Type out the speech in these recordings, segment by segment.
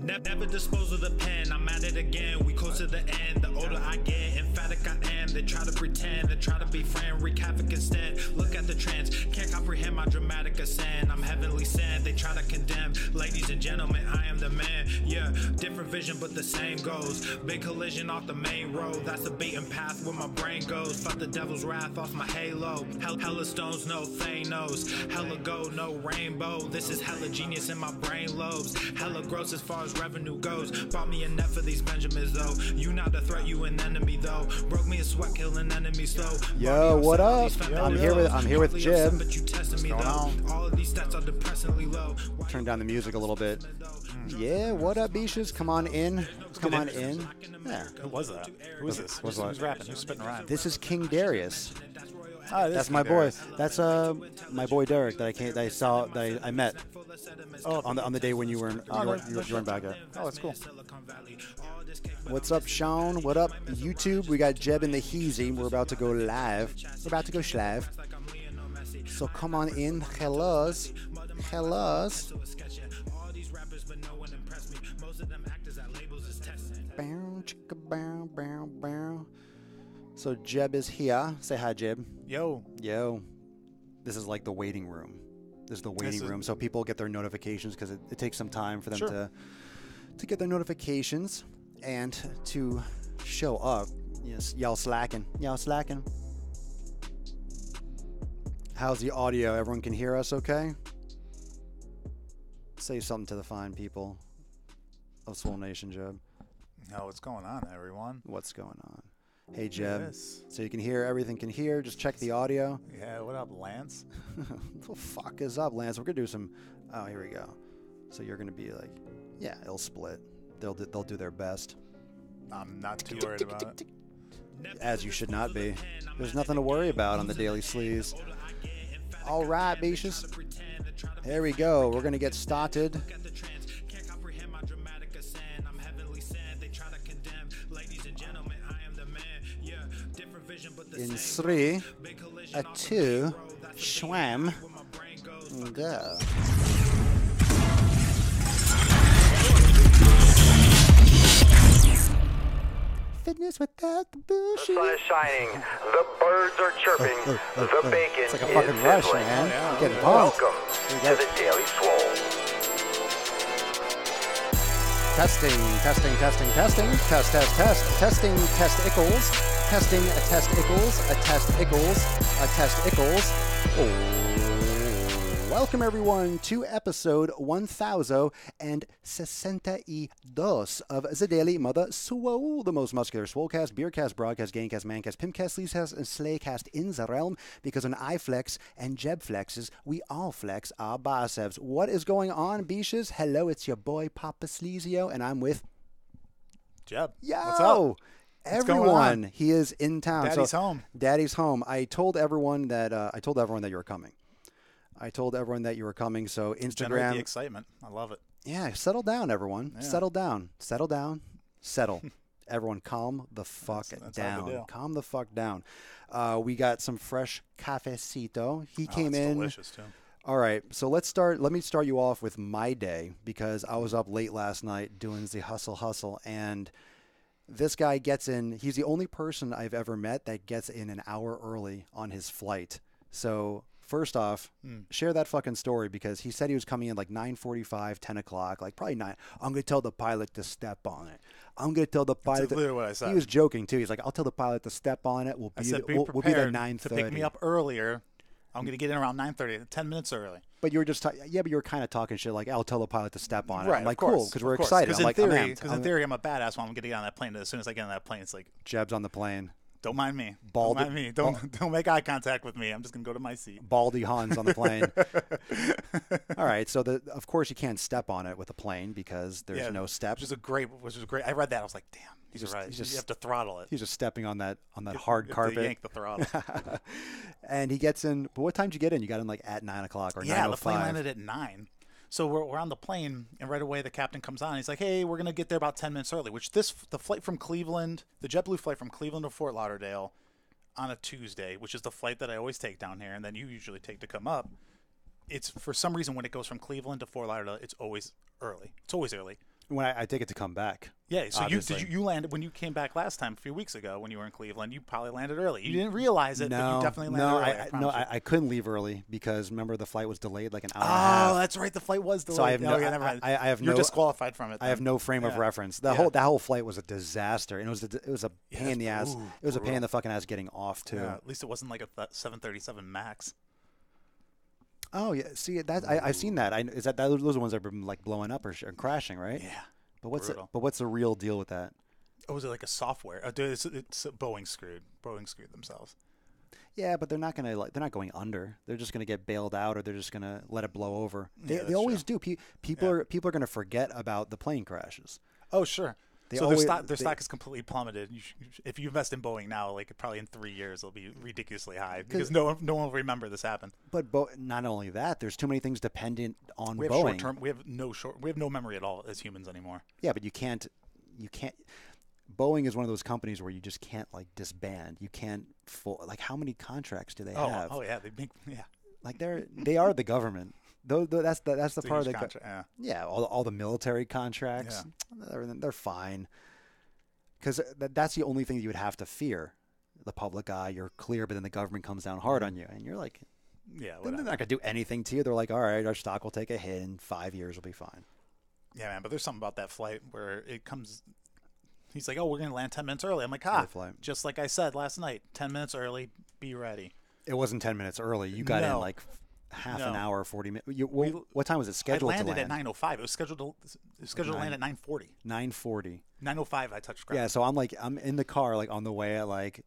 Never dispose of the pen, I'm at it again, we close to the end. The older I get, emphatic I am. They try to pretend, they try to be friend, wreak havoc instead. Look at the trends, can't comprehend my dramatic ascent. I'm heavenly sent, they try to condemn. Ladies and gentlemen, I am the man. Yeah, different vision but the same goes. Big collision off the main road, that's the beaten path where my brain goes. Fuck the devil's wrath off my halo. Hella stones, no Thanos. Hella gold, no rainbow. This is hella genius in my brain lobes. Hella gross as far as revenue goes. Bought me a net for these Benjamins though. You not a threat, you an enemy though. Broke me a sweat, killing enemies though. Yo, what up? I'm here with Jib. What's going on? All of these stats are depressingly low. Turn down the music a little bit. Yeah, what up, Beaches? Come on in. Come on in. Yeah. Who was that? Who is this? Who's rapping? Who's spitting rhymes? This is King Darius. Oh, that's my boy. That's my boy Derek that I met on the day when you were joined back at. Oh, that's cool. What's up, Sean? What up, YouTube? We got Jeb and the Heezy. We're about to go live. We're about to go live. So come on in. Hellos. Hellos. So Jeb is here. Say hi, Jeb. Yo. This is like the waiting room. This is the waiting room. So people get their notifications because it takes some time for them to get their notifications and to show up. Yes, y'all slacking. How's the audio? Everyone can hear us okay? Say something to the fine people of Swole Nation, Jeb. No, what's going on, everyone? What's going on? Hey, Jeb. Yes. So you can hear, everything can hear. Just check the audio. Yeah, what up, Lance? What the fuck is up, Lance? We're going to do some... Oh, here we go. So you're going to be like... Yeah, it'll split. They'll do their best. I'm not too worried about it. As you should not be. There's nothing to worry about on the Daily Sleaze. All right, Beaches. Here we go. We're going to get started. In 3, 2, schwam, go. Fitness without the bullshit. The sun is shining, the birds are chirping, the bacon It's like a is fucking rush, sizzling. man. I'm getting pumped. Welcome to the Daily Swole. Testing. Test, testicles. Oh. Welcome, everyone, to episode 1062 of the Daily Mother Swole, the most muscular swolecast, beercast, broadcast, gaincast, mancast, pimpcast, sleazecast, and slaycast in the realm, because when I flex and Jeb flexes, we all flex our biceps. What is going on, Beaches? Hello, it's your boy, Papa Sleazio, and I'm with... Jeb. Yo! What's up? Everyone, he is in town. Daddy's home. Daddy's home. I told everyone that you were coming. So Instagram. Generate the excitement. I love it. Yeah, settle down, everyone. Yeah. Settle down. Settle. Everyone, calm the fuck down. Calm the fuck down. We got some fresh cafecito. He came in. Delicious too. All right, so let me start you off with my day, because I was up late last night doing the hustle, and this guy gets in. He's the only person I've ever met that gets in an hour early on his flight. So first off, share that fucking story, because he said he was coming in like 9:45, 10 o'clock, like probably 9. I'm going to tell the pilot to step on it. I'm going to tell the pilot. That's literally what I said. He was joking too. He's like, I'll tell the pilot to step on it. We'll be there 9:30. To pick me up earlier. I'm going to get in around 9:30, 10 minutes early. But you were just but you were kind of talking shit like, I'll tell the pilot to step on it. Right, I'm like, course, cool, because we're excited. Because in theory, I'm a badass when I'm going to get on that plane. As soon as I get on that plane, it's like... Jeb's on the plane. Don't mind me. Don't mind me. Don't make eye contact with me. I'm just going to go to my seat. Baldy Hans on the plane. All right, so of course you can't step on it with a plane because there's no steps. Which is great. I read that. I was like, damn. He's right. You have to throttle it. He's just stepping on that hard carpet. You yank the throttle. And he gets in. But what time did you get in? You got in like at 9 o'clock or 9:05. Yeah, the plane landed at 9. So we're on the plane, and right away the captain comes on. He's like, "Hey, we're gonna get there about 10 minutes early." Which the flight from Cleveland, the JetBlue flight from Cleveland to Fort Lauderdale, on a Tuesday, which is the flight that I always take down here, and then you usually take to come up. It's for some reason when it goes from Cleveland to Fort Lauderdale, it's always early. It's always early. When I take it to come back. Yeah, so obviously. you landed when you came back last time a few weeks ago when you were in Cleveland. You probably landed early. You didn't realize it, but you definitely landed early. I couldn't leave early because remember the flight was delayed like an hour and a Oh, half. that's right. The flight was delayed. So I have never mind. I have You're no disqualified from it. I have no frame of reference. That whole flight was a disaster, and it was a pain in the ass. It was a pain in the fucking ass getting off too. Yeah, at least it wasn't like a 737 Max. Oh yeah, see that I've seen that. Is that those are the ones that have been like blowing up or crashing, right? Yeah. But what's the real deal with that? Oh, was it like a software? It's Boeing screwed. Boeing screwed themselves. Yeah, but they're not going under. They're just gonna get bailed out, or they're just gonna let it blow over. Yeah, they always do. People are gonna forget about the plane crashes. Oh sure. So their stock is completely plummeted. If you invest in Boeing now, like probably in 3 years, it'll be ridiculously high because no one will remember this happened. But not only that, there's too many things dependent on We have Boeing. short-term. We have no memory at all as humans anymore. Yeah, but you can't. Boeing is one of those companies where you just can't like disband. You can't how many contracts do they have? Oh yeah, they make Like they are the government. That's the part of the contract. Yeah, all the military contracts. Yeah. They're fine. Because that's the only thing you would have to fear. The public eye, you're clear, but then the government comes down hard on you, and you're like, yeah, they're not gonna do anything to you. They're like, all right, our stock will take a hit, in 5 years will be fine. Yeah, man. But there's something about that flight where it comes. He's like, oh, we're gonna land 10 minutes early. I'm like, just like I said last night, 10 minutes early, be ready. It wasn't 10 minutes early. You got in like half an hour, 40 minutes. What time was it scheduled to land? I landed at 9:05. It was scheduled to land at 9:40. 9:40. 9:05. I touched ground. Yeah, so I'm in the car like on the way at like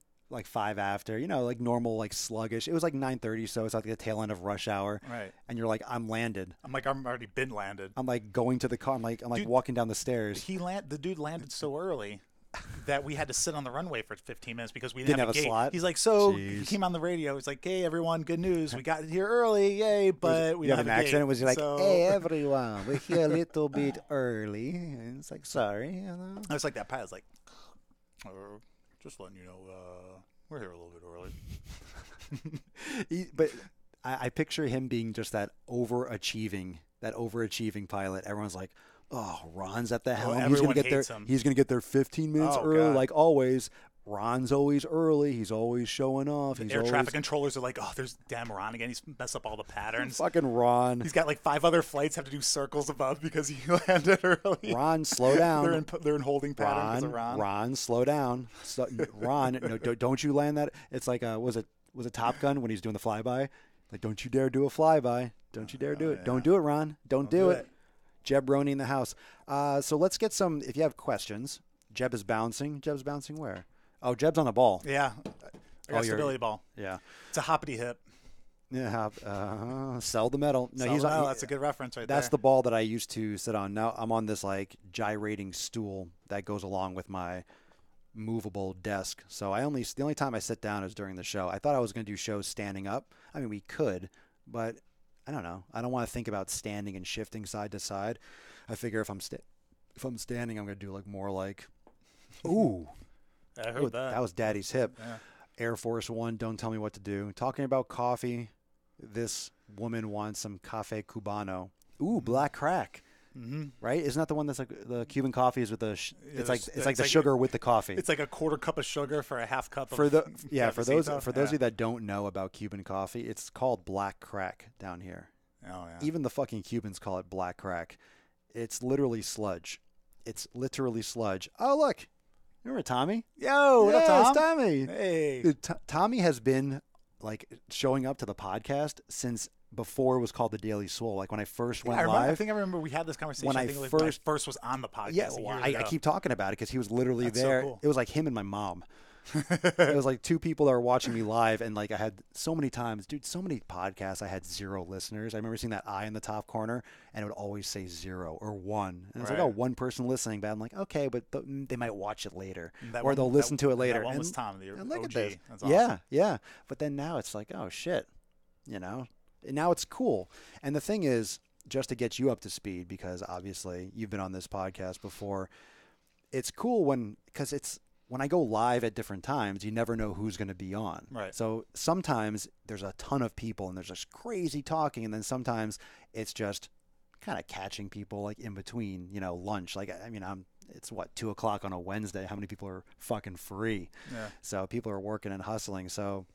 5 after, like normal, like sluggish. It was like 9:30, so it's like the tail end of rush hour. Right. And you're like, I'm landed. I'm like, I'm already been landed. I'm like going to the car. I'm like Dude, walking down the stairs. The dude landed so early that we had to sit on the runway for 15 minutes because we didn't have a gate. slot. He's like, he came on the radio. He's like, hey everyone, good news, we got here early, yay! But we have didn't an have a accent. gate. It was like, hey everyone, we're here a little bit early. And it's like, sorry. I was like that pilot's like, just letting you know, we're here a little bit early. But I picture him being just that overachieving pilot. Everyone's like, oh, Ron's at the helm. He's gonna get there. He's gonna get there 15 minutes early, like always. Ron's always early. He's always showing off. Air traffic controllers are like, oh, there's damn Ron again. He's messed up all the patterns. Fucking Ron. He's got like 5 other flights have to do circles above because he landed early. Ron, slow down. they're in holding pattern because of Ron. Ron, slow down. Ron, no, don't you land that? It's like was it Top Gun when he's doing the flyby? Like, don't you dare do a flyby. Don't you dare do it. Yeah. Don't do it, Ron. Don't do it. Jeb Roney in the house. So let's get some. If you have questions, Jeb is bouncing. Jeb's bouncing where? Oh, Jeb's on the ball. Yeah. I got stability ball. Yeah. It's a hoppity hip. Yeah. Sell the metal. No, that's a good reference right there. That's the ball that I used to sit on. Now I'm on this like gyrating stool that goes along with my movable desk. So the only time I sit down is during the show. I thought I was going to do shows standing up. I mean, we could, but I don't know. I don't want to think about standing and shifting side to side. I figure if I'm standing, I'm going to do like more like, ooh. I heard that. That was Daddy's hip. Yeah. Air Force One, don't tell me what to do. Talking about coffee, this woman wants some cafe cubano. Ooh, black crack. Mm-hmm. Right? Isn't that the one that's like the Cuban coffee is with the? It's like the sugar with the coffee. It's like a quarter cup of sugar for a half cup. For those of you that don't know about Cuban coffee, it's called black crack down here. Oh yeah. Even the fucking Cubans call it black crack. It's literally sludge. Oh look. Remember Tommy? Yo, what up, Tom? It's Tommy. Hey. Dude, Tommy has been like showing up to the podcast since before it was called the Daily Swole. Like when I first went live. I think I remember we had this conversation. When I first was on the podcast. Yeah, I keep talking about it because he was literally there. So cool. It was like him and my mom. It was like 2 people that were watching me live, and like I had so many times, dude, so many podcasts. I had 0 listeners. I remember seeing that eye in the top corner, and it would always say 0 or 1. And it's like, oh, 1 person listening, but I'm like, okay, but they might watch it later, or they'll listen to it later. That one was Tom, the and look OG. at this. That's awesome. Yeah. But then now it's like, oh shit, now it's cool. And the thing is, just to get you up to speed, because obviously you've been on this podcast before. It's cool because when I go live at different times, you never know who's going to be on. Right. So sometimes there's a ton of people and there's just crazy talking, and then sometimes it's just kind of catching people like in between, lunch. Like, I mean, it's what, 2:00 on a Wednesday. How many people are fucking free? Yeah. So people are working and hustling. So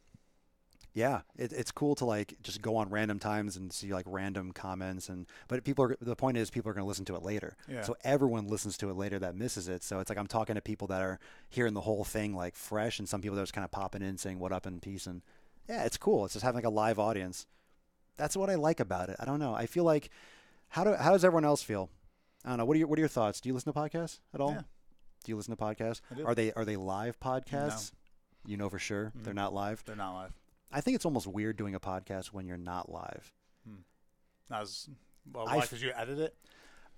yeah, it's cool to like just go on random times and see like random comments but the point is people are going to listen to it later. Yeah. So everyone listens to it later that misses it. So it's like I'm talking to people that are hearing the whole thing like fresh, and some people that are just kind of popping in saying what up and peace, and yeah, it's cool. It's just having like a live audience. That's what I like about it. I don't know. I feel like how does everyone else feel? I don't know. What are your thoughts? Do you listen to podcasts at all? Yeah. Do you listen to podcasts? I do. Are they live podcasts? No. You know for sure they're not live. They're not live. I think it's almost weird doing a podcast when you're not live. Not as well. Why? Because you edit it.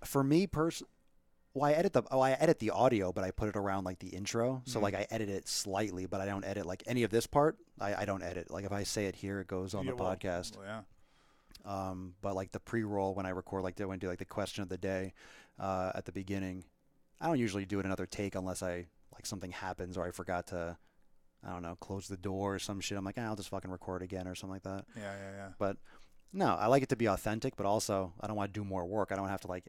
For me, I edit the audio, but I put it around like the intro. So like I edit it slightly, but I don't edit like any of this part. I don't edit. Like if I say it here, it goes on the podcast. Well, yeah. But like the pre-roll when I record, like when I do like the question of the day at the beginning, I don't usually do it another take unless something happens or I forgot to, I don't know, close the door or some shit. I'm like, I'll just fucking record again or something like that. Yeah. But no, I like it to be authentic, but also I don't want to do more work. I don't have to like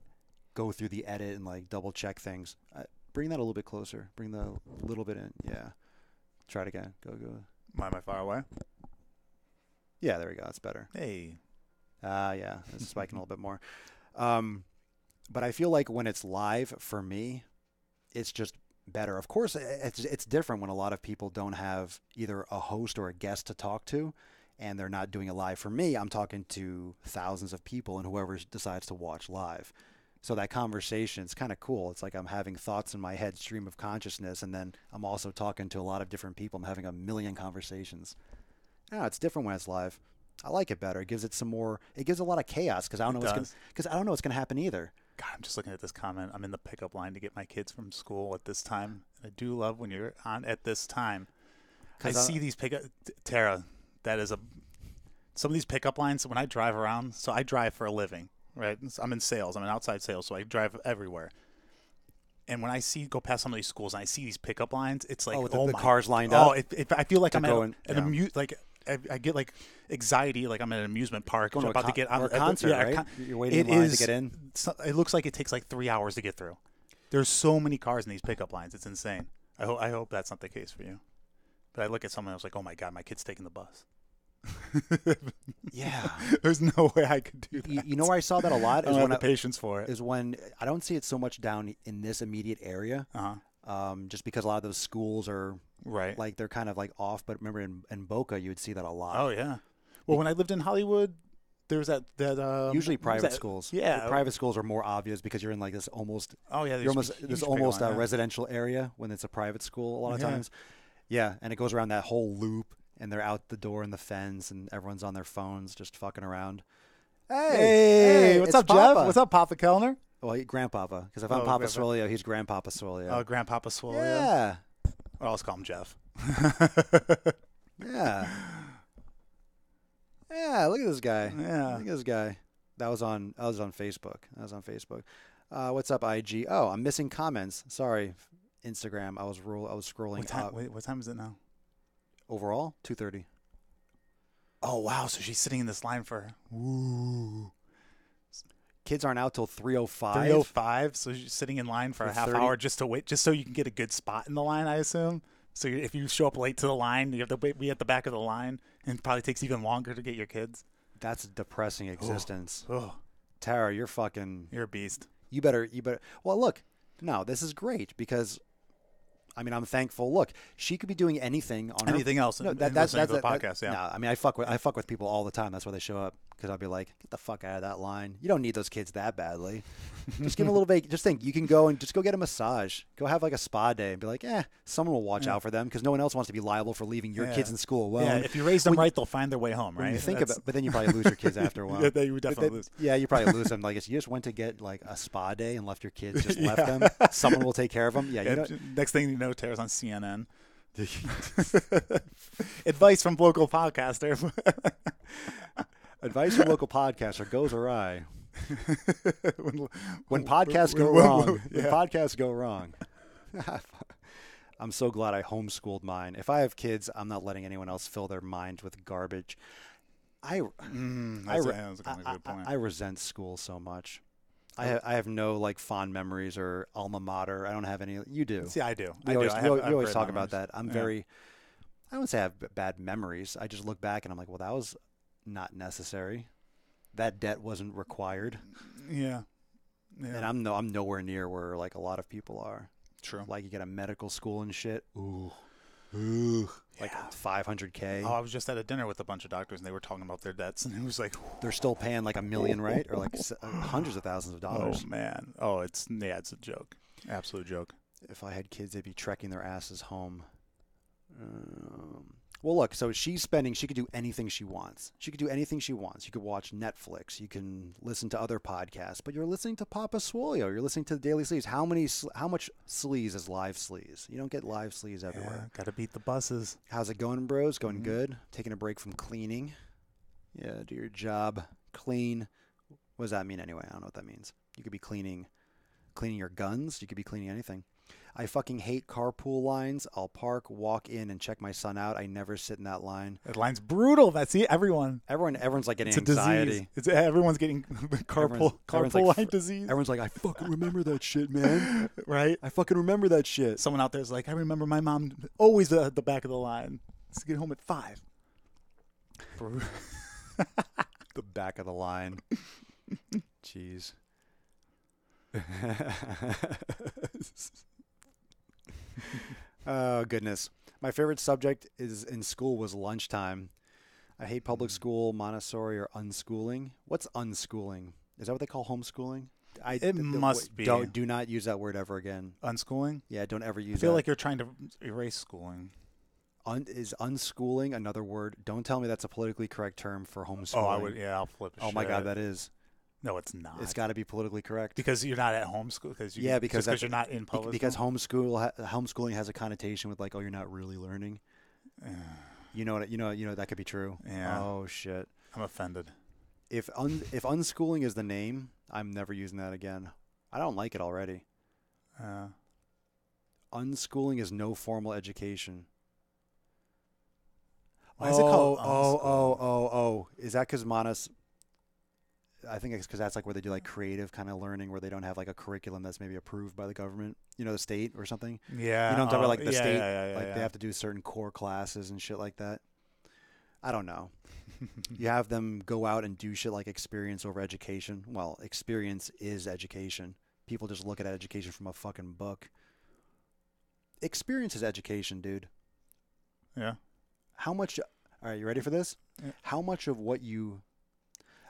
go through the edit and like double check things. Bring that a little bit closer. Bring the little bit in. Yeah. Try it again. Go. Am I far away? Yeah, there we go. That's better. Hey. Yeah, it's spiking a little bit more. But I feel like when it's live, for me, it's just better. Of course, it's different when a lot of people don't have either a host or a guest to talk to, and they're not doing it live. For me, I'm talking to thousands of people and whoever decides to watch live. So that conversation is kind of cool. It's like I'm having thoughts in my head, stream of consciousness, and then I'm also talking to a lot of different people. I'm having a million conversations. Yeah, it's different when it's live. I like it better. It gives it some more. It gives a lot of chaos because I don't know what's gonna happen either. God, I'm just looking at this comment. I'm in the pickup line to get my kids from school at this time. I do love when you're on at this time. I see these pickup. Tara, some of these pickup lines when I drive around. So I drive for a living, right? I'm in sales. I'm in outside sales, so I drive everywhere. And when I go past some of these schools and I see these pickup lines, it's like, the cars lined up. I feel like I'm going, at I get like anxiety, like I'm at an amusement park. Going about to get on a concert, right? You're waiting in line to get in. It looks like it takes like 3 hours to get through. There's so many cars in these pickup lines. It's insane. I hope that's not the case for you. But I look at someone, I was like, oh my God, my kid's taking the bus. Yeah. There's no way I could do that. You know where I saw that a lot? I don't have the patience for it. Is when I don't see it so much down in this immediate area. Just because a lot of those schools are right, like they're kind of like off. But remember in Boca, you would see that a lot. Oh yeah. Well, when I lived in Hollywood, there was that usually private schools. Yeah, the private schools are more obvious because you're in like this almost. Oh yeah, you're almost this almost a residential area when it's a private school a lot of times. Yeah, and it goes around that whole loop, and they're out the door in the fence, and everyone's on their phones just fucking around. Hey, what's up, Papa. Jeff? What's up, Papa Kellner? Well, Grandpapa, because if I'm Papa Swole, he's Grandpapa Swole. Oh, Grandpapa Swole. Yeah. Or I'll just call him Jeff. Yeah. Yeah, look at this guy. Yeah. Look at this guy. That was on Facebook. What's up, IG? Oh, I'm missing comments. Sorry, Instagram. I was scrolling up. Wait, what time is it now? Overall, 2:30. Oh wow! So she's sitting in this line for. Ooh. Kids aren't out till 3:05. 3:05. So she's sitting in line for a half hour just to wait, just so you can get a good spot in the line, I assume. So if you show up late to the line, you have to be at the back of the line, and it probably takes even longer to get your kids. That's a depressing existence. Oh. Tara, you're a beast. You better. Well, look. No, this is great because. I mean, I'm thankful. Look, she could be doing anything on anything else. No, that's a podcast. Yeah. No, I mean, I fuck with people all the time. That's why they show up because I'll be like, get the fuck out of that line. You don't need those kids that badly. Just give them a little bit. Just think, you can go and just go get a massage. Go have like a spa day and be like, someone will watch out for them because no one else wants to be liable for leaving your kids in school alone. Yeah, if you raise them right, they'll find their way home, right? You think about, but then you probably lose your kids after a while. Yeah, you would definitely lose. Yeah, you probably lose them. Like if you just went to get like a spa day and left your kids, just left them. Someone will take care of them. Yeah. You know, next thing you know, Tara's on CNN. Advice from local podcaster. Advice from local podcaster goes awry. When podcasts go wrong. When podcasts go wrong. I'm so glad I homeschooled mine. If I have kids, I'm not letting anyone else fill their minds with garbage. I resent school so much. I have no like fond memories or alma mater. I don't have any. You do. See, I do. We I always, do. I we have, always I have great talk memories. about that. I'm very. I don't say I have bad memories. I just look back and I'm like, well, that was not necessary. That debt wasn't required. Yeah. And I'm nowhere near where like a lot of people are. True. Like you get a medical school and shit. Like $500K. Oh, I was just at a dinner with a bunch of doctors, and they were talking about their debts, and it was like, They're still paying like $1 million, right? Or like hundreds of thousands of dollars. oh man, oh it's a joke, absolute joke. If I had kids, they'd be trekking their asses home. Well, look, so she could do anything she wants. She could do anything she wants. You could watch Netflix. You can listen to other podcasts. But you're listening to Papa Swole. You're listening to the Daily Sleaze. How much sleaze is live sleaze? You don't get live sleaze everywhere. Yeah, gotta beat the buses. How's it going, bros? Going good? Taking a break from cleaning. Yeah, do your job. Clean. What does that mean anyway? I don't know what that means. You could be cleaning your guns. You could be cleaning anything. I fucking hate carpool lines. I'll park, walk in, and check my son out. I never sit in that line. That line's brutal. That's everyone. Everyone's like getting It's a anxiety. disease. Everyone's getting carpool like, line disease. Everyone's like, I fucking remember that shit, man. Right? I fucking remember that shit. Someone out there's like, I remember my mom always at the back of the line. Let's get home at 5. The back of the line. Jeez. Oh, goodness. My favorite subject in school was lunchtime. I hate public school, Montessori, or unschooling. What's unschooling? Is that what they call homeschooling? It must be. Do not use that word ever again. Unschooling? Yeah, don't ever use I feel that. like you're trying to erase schooling. Is unschooling another word? Don't tell me that's a politically correct term for homeschooling. Oh, I would. Yeah, I'll flip it. Oh my God, that is. No, it's not. It's got to be politically correct. Because you're not at homeschool. Because you're not in public. Because homeschooling has a connotation with like, oh, you're not really learning. You know that could be true. Yeah. Oh shit. I'm offended. If unschooling is the name, I'm never using that again. I don't like it already. Unschooling is no formal education. Why is it called Oh. Is that because I think it's because that's like where they do like creative kind of learning where they don't have like a curriculum that's maybe approved by the government, the state or something. Yeah. You know what I'm talking about? Like the state, Yeah. they have to do certain core classes and shit like that. I don't know. You have them go out and do shit like experience over education. Well, experience is education. People just look at education from a fucking book. Experience is education, dude. Yeah. All right, you ready for this? Yeah. How much of what you...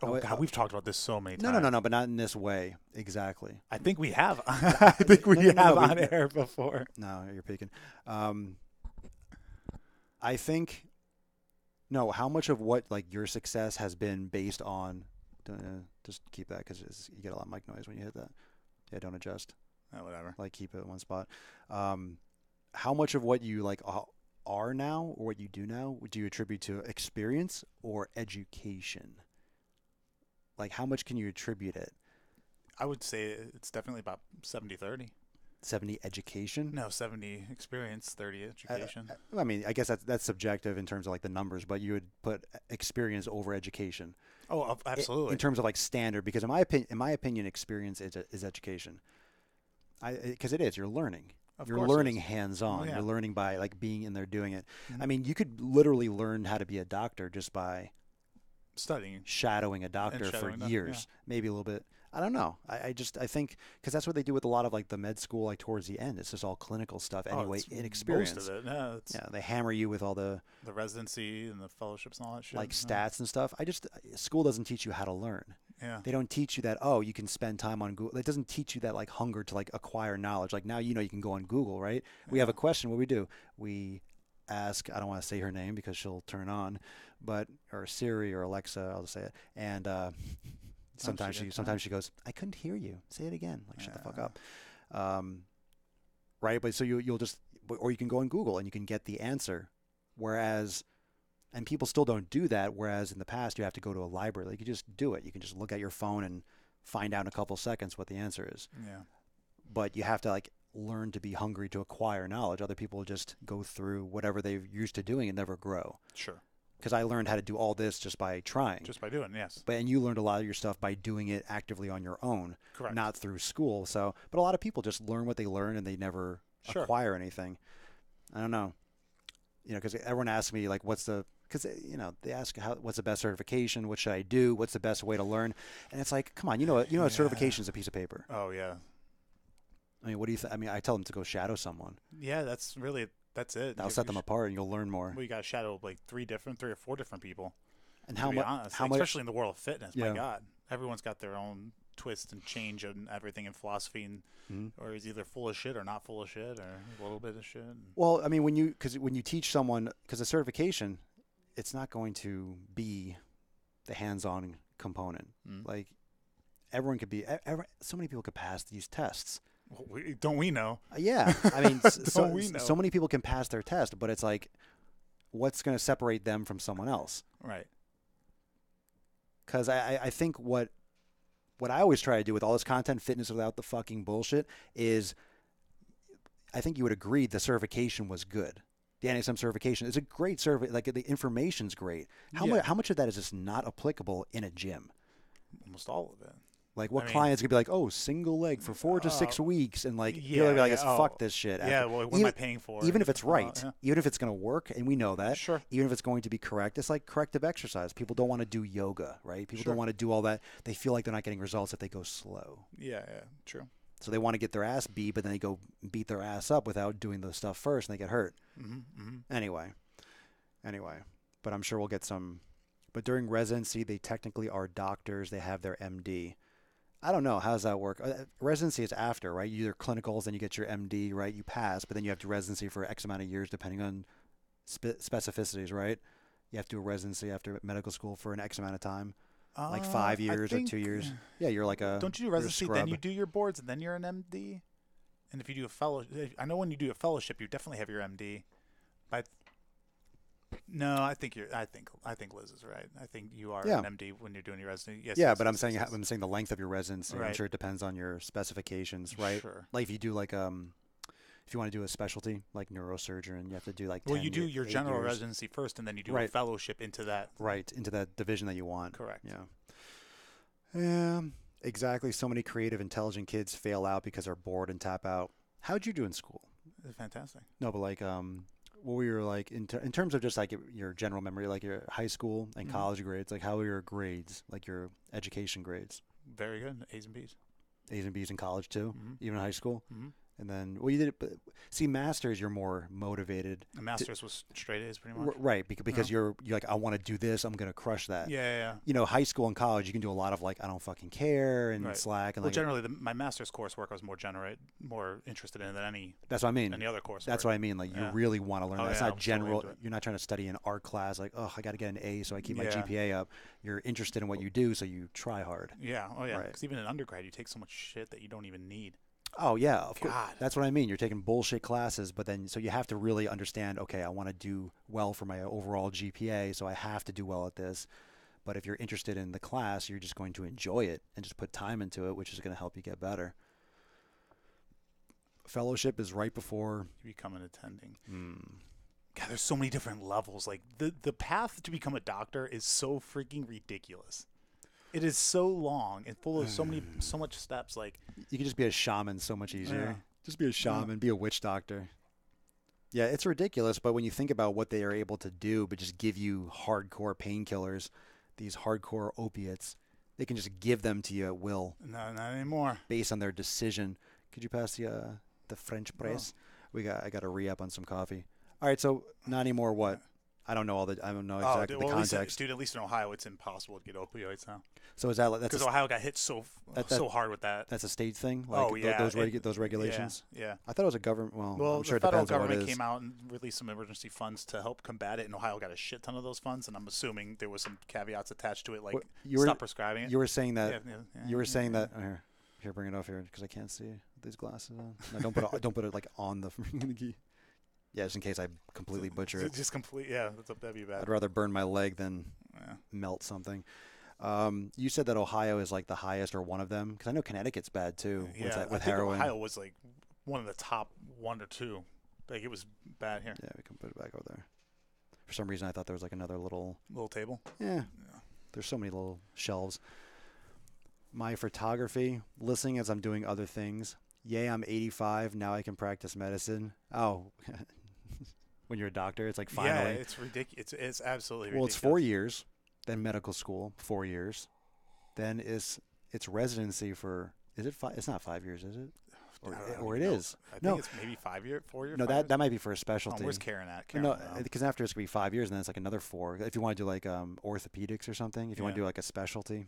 Oh, God, we've talked about this so many times. No, but not in this way. Exactly. I think we have. I think we have on air before. No, you're peeking. I think... No, how much of what like your success has been based on... just keep that because you get a lot of mic noise when you hit that. Yeah, don't adjust. Whatever. Like keep it in one spot. How much of what you like are now or what you do now would you attribute to experience or education? Like how much can you attribute it? I would say it's definitely about 70-30. 70 education? No, 70 experience, 30 education. I mean, I guess that's subjective in terms of like the numbers, but you would put experience over education. Oh, absolutely. In terms of like standard, because in my opinion, experience is education. Because it is. You're learning. You're learning hands-on. Oh, yeah. You're learning by like being in there doing it. Mm-hmm. I mean, you could literally learn how to be a doctor just by studying, shadowing a doctor for years, maybe a little bit. I don't know. I think because that's what they do with a lot of like the med school, like towards the end. It's just all clinical stuff anyway, in experience. Most of it. Yeah, they hammer you with all the residency and the fellowships and all that shit. Like stats and stuff. School doesn't teach you how to learn. Yeah. They don't teach you that, you can spend time on Google. It doesn't teach you that like hunger to like acquire knowledge. Like now you can go on Google, right? We have a question. What do? We ask, I don't want to say her name because she'll turn on, or Siri or Alexa, I'll just say it. And sometimes she goes, I couldn't hear you. Say it again. Like shut the fuck up. Right? But so you'll just, or you can go on Google and you can get the answer. And people still don't do that. Whereas in the past, you have to go to a library. Like you just do it. You can just look at your phone and find out in a couple seconds what the answer is. Yeah. But you have to like learn to be hungry to acquire knowledge. Other people just go through whatever they're used to doing and never grow. Sure. because I learned how to do all this just by trying. Just by doing, yes. And you learned a lot of your stuff by doing it actively on your own, Correct. not through school. So, but a lot of people just learn what they learn and they never acquire anything. I don't know, because everyone asks me like, because they ask what's the best certification? What should I do? What's the best way to learn? And it's like, come on, a certification is a piece of paper. Oh yeah. I mean, what do you think? I mean, I tell them to go shadow someone. Yeah, that's it. That'll set them apart, and you'll learn more. Well, you got to shadow like 3 or 4 different people. And how much? Especially in the world of fitness. Yeah. My God, everyone's got their own twist and change and everything in philosophy, or is either full of shit or not full of shit or a little bit of shit. Well, I mean, when you teach someone, because a certification, it's not going to be the hands-on component. Like everyone could be. So many people could pass these tests. Don't we know? Yeah, I mean, so many people can pass their test, but it's like, what's going to separate them from someone else? Right. Because I think what I always try to do with all this content, fitness without the fucking bullshit, is I think you would agree the certification was good. The NSM certification is a great survey. Like the information's great. How much of that is just not applicable in a gym? Almost all of it. Like what clients could be like, oh, single leg for 4 to 6 weeks, and like you're gonna be like, fuck this shit. Yeah, well, what am I paying for? Even if it's right, even if it's gonna work, and we know that. Sure. Even if it's going to be correct, it's like corrective exercise. People don't want to do yoga, right? People don't want to do all that. They feel like they're not getting results if they go slow. Yeah, true. So they want to get their ass beat, but then they go beat their ass up without doing the stuff first, and they get hurt. Anyway, but I'm sure we'll get some. But during residency, they technically are doctors. They have their MD. I don't know. How does that work? Residency is after, right? You do your clinicals, then you get your MD, right? You pass, but then you have to residency for X amount of years depending on specificities, right? You have to do a residency after medical school for an X amount of time, like 5 years or 2 years. Yeah, you're like a. Don't you do residency, then you do your boards, and then you're an MD? And if you do a fellowship, I know when you do a fellowship, you definitely have your MD. But no, I think Liz is right. I think you are an MD when you're doing your residency. Yes, but I'm saying the length of your residency. Right. I'm sure it depends on your specifications, right? Sure. Like if you do like if you want to do a specialty like neurosurgeon, you have to do like. Well, you do your general residency first, and then you do a fellowship into that. Right, into that division that you want. Correct. Yeah. Exactly. So many creative, intelligent kids fail out because they're bored and tap out. How'd you do in school? Fantastic. No, but like what were your like in terms of just like your general memory, like your high school and college grades, like how were your grades, like your education grades? Very good. A's and B's. A's and B's in college too, even in high school. And then, well, you did it. But see, masters, you're more motivated. The masters was straight A's pretty much. Right, because you're like, I want to do this. I'm gonna crush that. Yeah. High school and college, you can do a lot of like, I don't fucking care and slack. And generally, my master's coursework I was more interested in than any. That's what I mean. Any other course. That's what I mean. Like you really want to learn. That's not general. Totally you're not trying to study an art class. Like, oh, I got to get an A so I keep my GPA up. You're interested in what you do, so you try hard. Yeah. Oh yeah. Because even in undergrad, you take so much shit that you don't even need. Oh yeah, of course. That's what I mean. You're taking bullshit classes, but then so you have to really understand. Okay, I want to do well for my overall GPA, so I have to do well at this. But if you're interested in the class, you're just going to enjoy it and just put time into it, which is going to help you get better. Fellowship is right before you become an attending. God, there's so many different levels. Like the path to become a doctor is so freaking ridiculous. It is so long and full of so much steps. Like you could just be a shaman so much easier. Just be a shaman, be a witch doctor. Yeah, it's ridiculous. But when you think about what they are able to do, but just give you hardcore painkillers, these hardcore opiates, they can just give them to you at will. No, not anymore. Based on their decision. Could you pass the French press? I got to re-up on some coffee. All right, so not anymore. What? I don't know exactly the context. At least in Ohio, it's impossible to get opioids now. So is that because Ohio got hit so hard with that? That's a state thing. Like those regulations. Yeah. I thought it was a government. Well, I'm sure the federal it depends on what it government is. came out and released some emergency funds to help combat it, and Ohio got a shit ton of those funds. And I'm assuming there was some caveats attached to it, like stop prescribing it. You were saying that. You were saying that. Here, bring it off here because I can't see these glasses on. No, don't put it like on the. Yeah, just in case I completely butcher it. That'd be bad. I'd rather burn my leg than melt something. You said that Ohio is like the highest or one of them, because I know Connecticut's bad too. With heroin. Ohio was like one of the top 1 or 2. Like it was bad here. Yeah, we can put it back over there. For some reason, I thought there was like another little table. Yeah. There's so many little shelves. My photography, listening as I'm doing other things. Yay, I'm 85. Now I can practice medicine. Oh, when you're a doctor, it's like finally. Yeah, it's ridiculous. It's absolutely ridiculous. Well, it's 4 years, then medical school, 4 years. Then it's residency for, is it 5? It's not 5 years, is it? Or it is. I think it's maybe 4 years. No, that might be for a specialty. Oh, where's Karen at? No, because after it's going to be 5 years, and then it's like another 4. If you want to do like orthopedics or something, if you want to do like a specialty,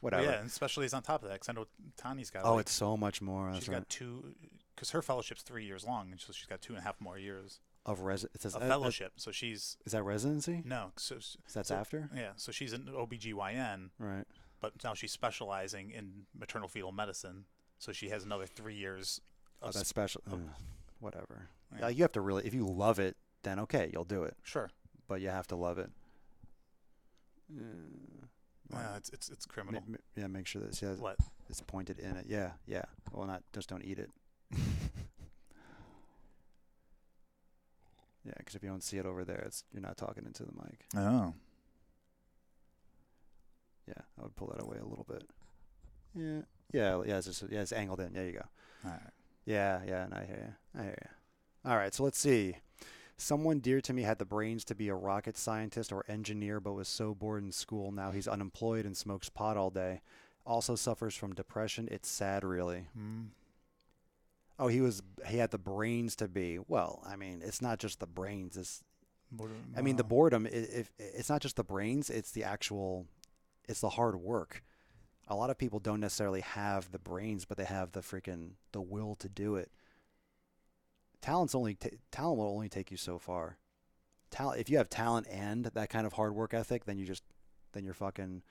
whatever. Yeah, and specialties on top of that, because I know Tani's got. Oh, it's so much more. She's got 2, because her fellowship's 3 years long, and so she's got 2.5 more years of fellowship. So she's. Is that residency? No, so that's after. Yeah, so she's an OBGYN. Right. But now she's specializing in maternal fetal medicine, so she has another 3 years. That's special. Whatever. Yeah. You have to really, if you love it, then okay, you'll do it. Sure. But you have to love it. It's criminal. Make sure that it's pointed in it. Yeah. Well, just don't eat it. Yeah, because if you don't see it over there, you're not talking into the mic. Oh. Yeah, I would pull that away a little bit. Yeah. It's angled in. There you go. All right. Yeah, and I hear you. All right, so let's see. Someone dear to me had the brains to be a rocket scientist or engineer, but was so bored in school. Now he's unemployed and smokes pot all day. Also suffers from depression. It's sad, really. Oh, he had the brains to be. Well, I mean, it's not just the brains. The boredom. It's not just the brains. It's it's the hard work. A lot of people don't necessarily have the brains, but they have the will to do it. Talent will only take you so far. If you have talent and that kind of hard work ethic, then you're fucking,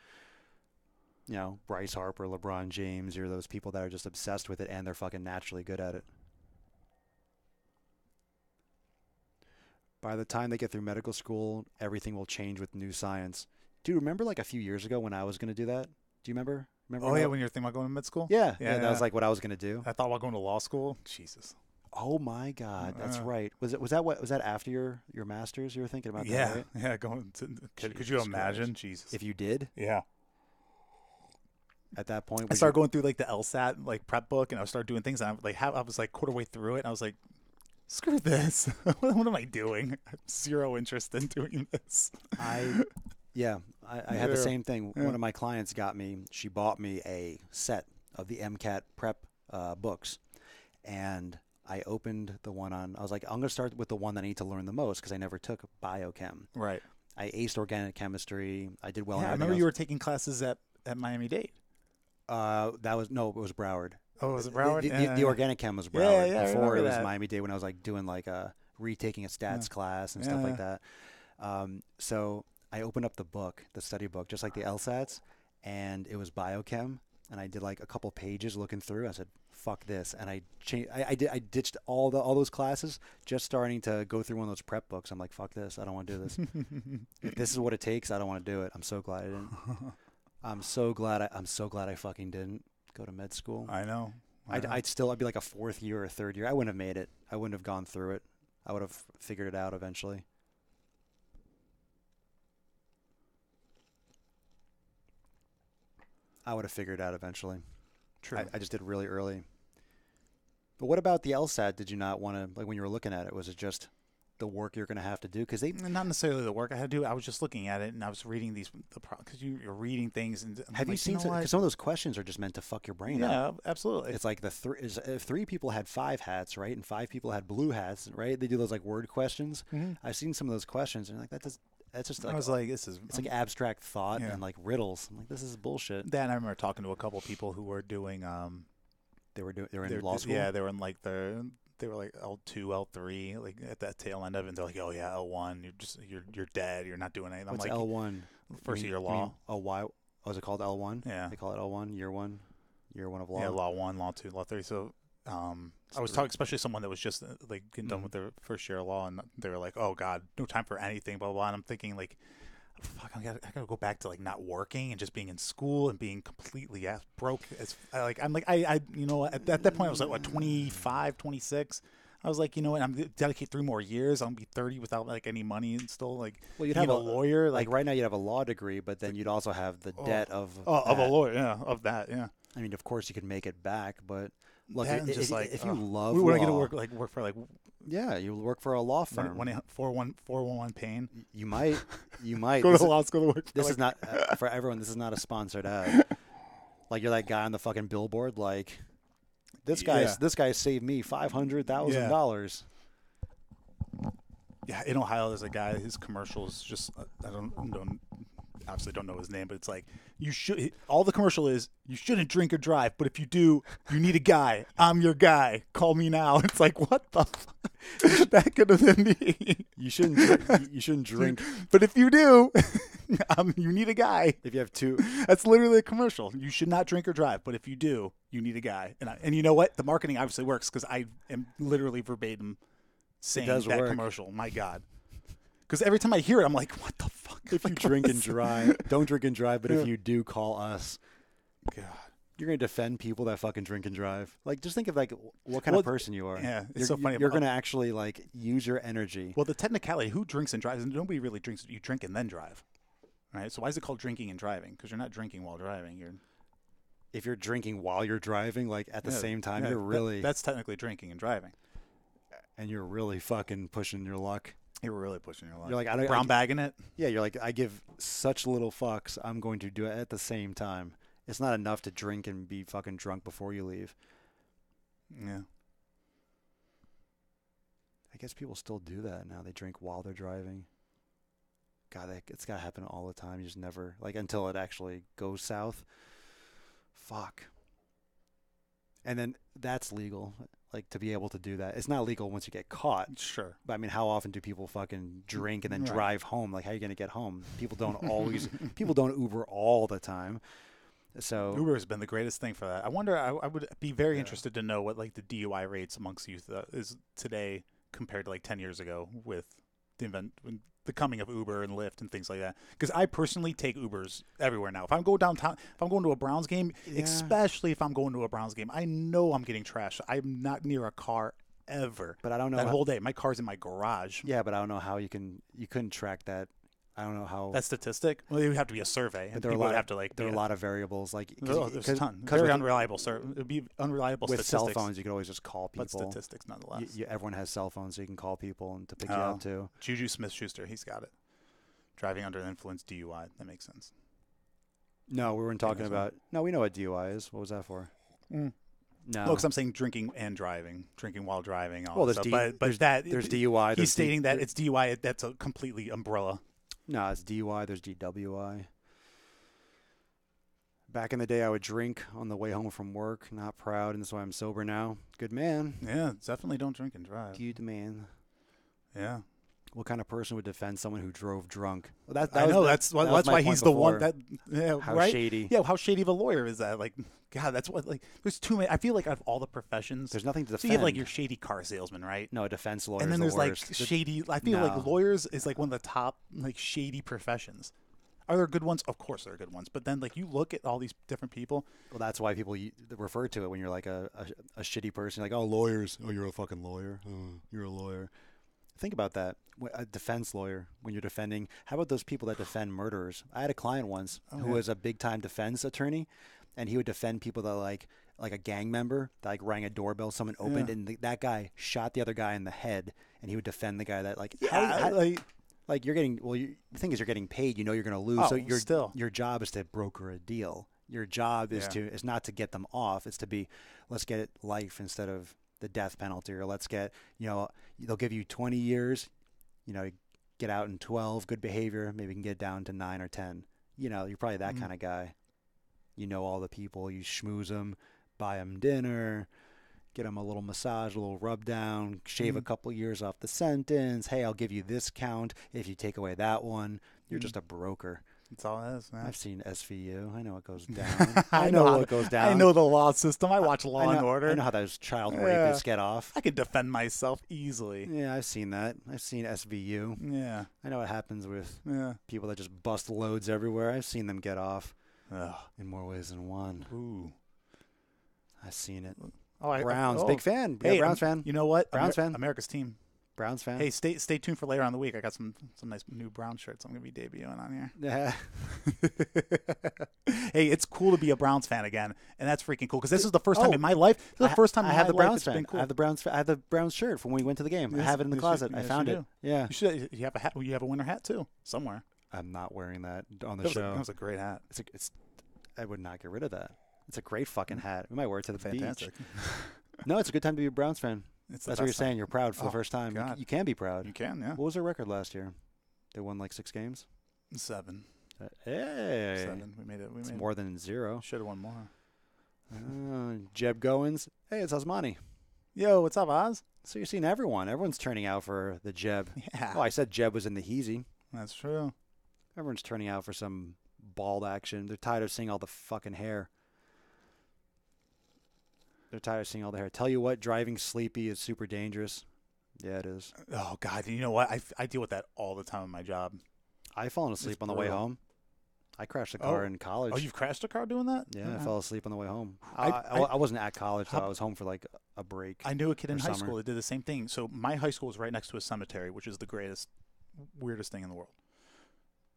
Bryce Harper, LeBron James. You're those people that are just obsessed with it and they're fucking naturally good at it. By the time they get through medical school, everything will change with new science. Dude, remember like a few years ago when I was going to do that? Do you remember? When you were thinking about going to med school? Yeah, that was like what I was going to do. I thought about going to law school. Jesus. Oh my God, that's right. Was that after your master's you were thinking about that, right? Yeah, could you imagine? Christ. Jesus. If you did? Yeah. At that point, I started going through like the LSAT like prep book, and I started doing things, and I was like quarter way through it, and I was like, screw this. What am I doing? I have zero interest in doing this. I had the same thing. Yeah. One of my clients she bought me a set of the MCAT prep books, and I opened the one I was like, I'm going to start with the one that I need to learn the most because I never took biochem. Right. I aced organic chemistry. I did well. Yeah, I remember you were taking classes at Miami-Dade. It was Broward. Oh, was it Broward? The organic chem was Broward. Yeah, before it was Miami-Dade when I was like doing like retaking a stats class and stuff like that. So I opened up the study book, just like the LSATs, and it was biochem. And I did like a couple pages looking through. I said, "Fuck this!" And I ditched all those classes, just starting to go through one of those prep books. I'm like, "Fuck this! I don't want to do this. If this is what it takes, I don't want to do it." I'm so glad I didn't. I'm so glad I fucking didn't go to med school. I know. I'd be like a fourth year or third year. I wouldn't have made it. I wouldn't have gone through it. I would have figured it out eventually. True. I just did really early. But what about the LSAT? Did you not want to, like when you were looking at it, was it just the work you're going to have to do? Not necessarily the work I had to do. I was just looking at it and I was reading because you're reading things. And have you seen because some of those questions are just meant to fuck your brain up. Yeah, absolutely. It's like if 3 people had 5 hats, right, and 5 people had blue hats, right? They do those like word questions. Mm-hmm. I've seen some of those questions and like that's just like, I was like, it's like abstract thought and like riddles. I'm like, this is bullshit. Then I remember talking to a couple of people who were doing they were in law school. Yeah, they were in like they were like L2, L3, like at that tail end of it. And they're like, oh yeah, L1, you're dead. You're not doing anything. What's I'm like, L1? First year law. Why? Oh, is it called L1? Yeah. They call it L1, year one of law. Yeah, law 1, law 2, law 3. So I was talking, especially someone that was just like getting done with their first year of law, and they were like, oh God, no time for anything, blah, blah, blah. And I'm thinking like, fuck, I gotta go back to like not working and just being in school and being completely ass broke. At that point I was like, what, 25, 26. I was like, you know what? I'm gonna dedicate 3 more years. I'm gonna be 30 without like any money and still like. Well, you'd need have a lawyer. Like right now, you'd have a law degree, but then you'd also have the debt of of a that. lawyer. Yeah, of that. Yeah. I mean, of course, you could make it back, but look, That and just like if you love we want to law, work for like yeah, you work for a law firm. 411 pain. You might. Go to law school to work. This is not for everyone. This is not a sponsored ad. Like you're that guy on the fucking billboard. Like this guy saved me $500,000. Yeah, in Ohio, there's a guy. His commercials just I don't obviously don't know his name, but it's like you should. All the commercial is you shouldn't drink or drive, but if you do, you need a guy. I'm your guy. Call me now. It's like what the fuck? That could have been me. You shouldn't drink. But if you do, you need a guy. If you have two, that's literally a commercial. You should not drink or drive, but if you do, you need a guy. And you know what? The marketing obviously works because I am literally verbatim saying that commercial. My God. Because every time I hear it, I'm like, what the fuck? If you drink and drive, don't drink and drive, but if you do, call us. God. You're going to defend people that fucking drink and drive. Like, just think of, like, what kind of person you are. Yeah, it's so funny. You're going to actually, like, use your energy. Well, the technicality, who drinks and drives? Nobody really drinks. You drink and then drive. Right? So why is it called drinking and driving? Because you're not drinking while driving. If you're drinking while you're driving, like, at the same time, you're really... That's technically drinking and driving. And you're really fucking pushing your luck. You're really pushing your luck. You're like, brown bagging it? Yeah, you're like, I give such little fucks, I'm going to do it at the same time. It's not enough to drink and be fucking drunk before you leave. Yeah. I guess people still do that now. They drink while they're driving. God, it's got to happen all the time. You just never, like, until it actually goes south. Fuck. And then that's legal, like, to be able to do that. It's not legal once you get caught. Sure. But, I mean, how often do people fucking drink and then drive home? Like, how are you going to get home? People don't people don't Uber all the time. So Uber has been the greatest thing for that. I wonder, I would be very interested to know what, like, the DUI rates amongst youth is today compared to, like, 10 years ago with the coming of Uber and Lyft and things like that. Because I personally take Ubers everywhere now. If I'm going downtown, if I'm going to a Browns game, especially if I'm going to a Browns game, I know I'm getting trashed. I'm not near a car ever. But I don't know that whole day. My car's in my garage. Yeah, but I don't know how you couldn't track that. I don't know how. That statistic? Well, it would have to be a survey. But there are a lot of variables. Like, there's a ton. Very unreliable. It would be unreliable with statistics. cell phones, you could always just call people. But statistics, nonetheless. Everyone has cell phones, so you can call people and to pick you up, too. Juju Smith-Schuster, he's got it. Driving under the influence, DUI. That makes sense. No, we weren't talking about... No, we know what DUI is. What was that for? No. Well, because I'm saying drinking and driving. Drinking while driving. All there's there's DUI. He's stating that it's DUI. That's a completely umbrella. No, it's DUI. There's DWI. Back in the day, I would drink on the way home from work. Not proud, and that's why I'm sober now. Good man. Yeah, definitely don't drink and drive. Good man. Yeah. What kind of person would defend someone who drove drunk? Well, that's why he's the one that. Yeah, how right? shady. Yeah, how shady of a lawyer is that? Like, God, that's what. Like, there's too many. I feel like out of all the professions, there's nothing to defend. So you have like your shady car salesman, right? No, a defense lawyer. And then there's like shady. I feel like lawyers is like one of the top like shady professions. Are there good ones? Of course there are good ones. But then like you look at all these different people. Well, that's why people refer to it when you're like a shitty person. Like, oh, lawyers. Oh, you're a fucking lawyer. Oh, you're a lawyer. Think about that. A defense lawyer, when you're defending. How about those people that defend murderers? I had a client once who was a big-time defense attorney, and he would defend people that like a gang member that like rang a doorbell, someone opened, and that guy shot the other guy in the head, and he would defend the guy that like. Like you're getting the thing is you're getting paid. You know you're going to lose. So your job is to broker a deal. Your job is not to get them off. It's to be, let's get it life instead of the death penalty, or let's get, they'll give you 20 years, get out in 12, good behavior, maybe you can get down to 9 or 10. You're probably that kind of guy. You know all the people, you schmooze them, buy them dinner, get them a little massage, a little rub down, shave a couple years off the sentence. Hey, I'll give you this count if you take away that one. You're just a broker. That's all it is, man. I've seen SVU. I know what goes down. I know what goes down. I know the law system. I watch Law and Order. I know how those child rapists get off. I can defend myself easly. Yeah, I've seen that. I've seen SVU. Yeah. I know what happens with people that just bust loads everywhere. I've seen them get off in more ways than one. Ooh. I've seen it. Oh, Browns, oh. big fan. Hey, Yeah, Browns fan. You know what? Browns fan. America's team. Browns fan. Hey, stay tuned for later on in the week. I got some nice new Brown shirts I'm going to be debuting on here. Yeah. Hey, it's cool to be a Browns fan again, and that's freaking cool because this is the first time in my life. This is the first time I have the in my life Browns it's fan. been cool. I have the Browns. I have the Browns shirt from when we went to the game. I have it in the closet. I found it. Yeah. You have a hat. You have a winter hat too somewhere. I'm not wearing that on the show. That was a great hat. I would not get rid of that. It's a great fucking hat. We might wear it to the Fantastic. beach. No, it's a good time to be a Browns fan. That's what you're saying. You're proud for the first time. God. You can be proud. You can, yeah. What was their record last year? They won like 6 games. 7. Hey, 7. We made it. It's more than 0. Should have won more. Jeb Goins. Hey, it's Osmani. Yo, what's up, Oz? So you're seeing everyone. Everyone's turning out for the Jeb. Yeah. Oh, I said Jeb was in the Heezy. That's true. Everyone's turning out for some bald action. They're tired of seeing all the fucking hair. They're tired of seeing all the hair. Tell you what, driving sleepy is super dangerous. Yeah, it is. Oh, God. You know what? I deal with that all the time in my job. I've fallen asleep on the way home. I crashed a car in college. Oh, you've crashed a car doing that? Yeah, I fell asleep on the way home. I wasn't at college, so I was home for like a break. I knew a kid in high summer. school that did the same thing. So my high school was right next to a cemetery, which is the weirdest thing in the world.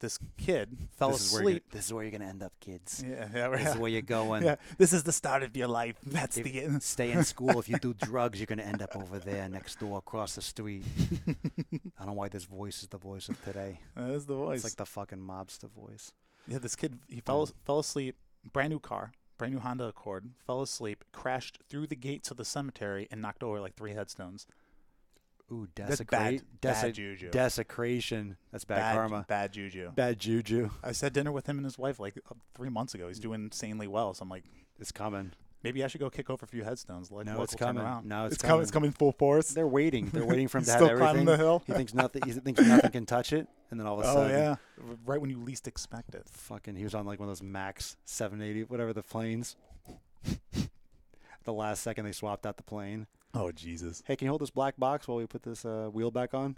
This kid fell asleep. This is where you're going to end up, kids. Yeah, right. This is where you're going. Yeah, this is the start of your life. That's the end. Stay in school. If you do drugs, you're going to end up over there next door across the street. I don't know why this voice is the voice of today. That is the voice. It's like the fucking mobster voice. Yeah, this kid, he fell asleep, brand new car, brand new Honda Accord, fell asleep, crashed through the gates of the cemetery, and knocked over like 3 headstones. Ooh, That's bad juju. Desecration. That's bad karma. Bad juju. Bad juju. I had dinner with him and his wife like 3 months ago. He's doing insanely well. So I'm like, it's coming. Maybe I should go kick over a few headstones. Like, no, it's coming. No, it's coming. It's coming full force. They're waiting. They're waiting for him to have still everything. climbing the hill. He thinks nothing can touch it, and then all of a sudden, oh yeah, right when you least expect it. Fucking, he was on like one of those Max 780, whatever the planes. The last second they swapped out the plane. Oh Jesus! Hey, can you hold this black box while we put this wheel back on?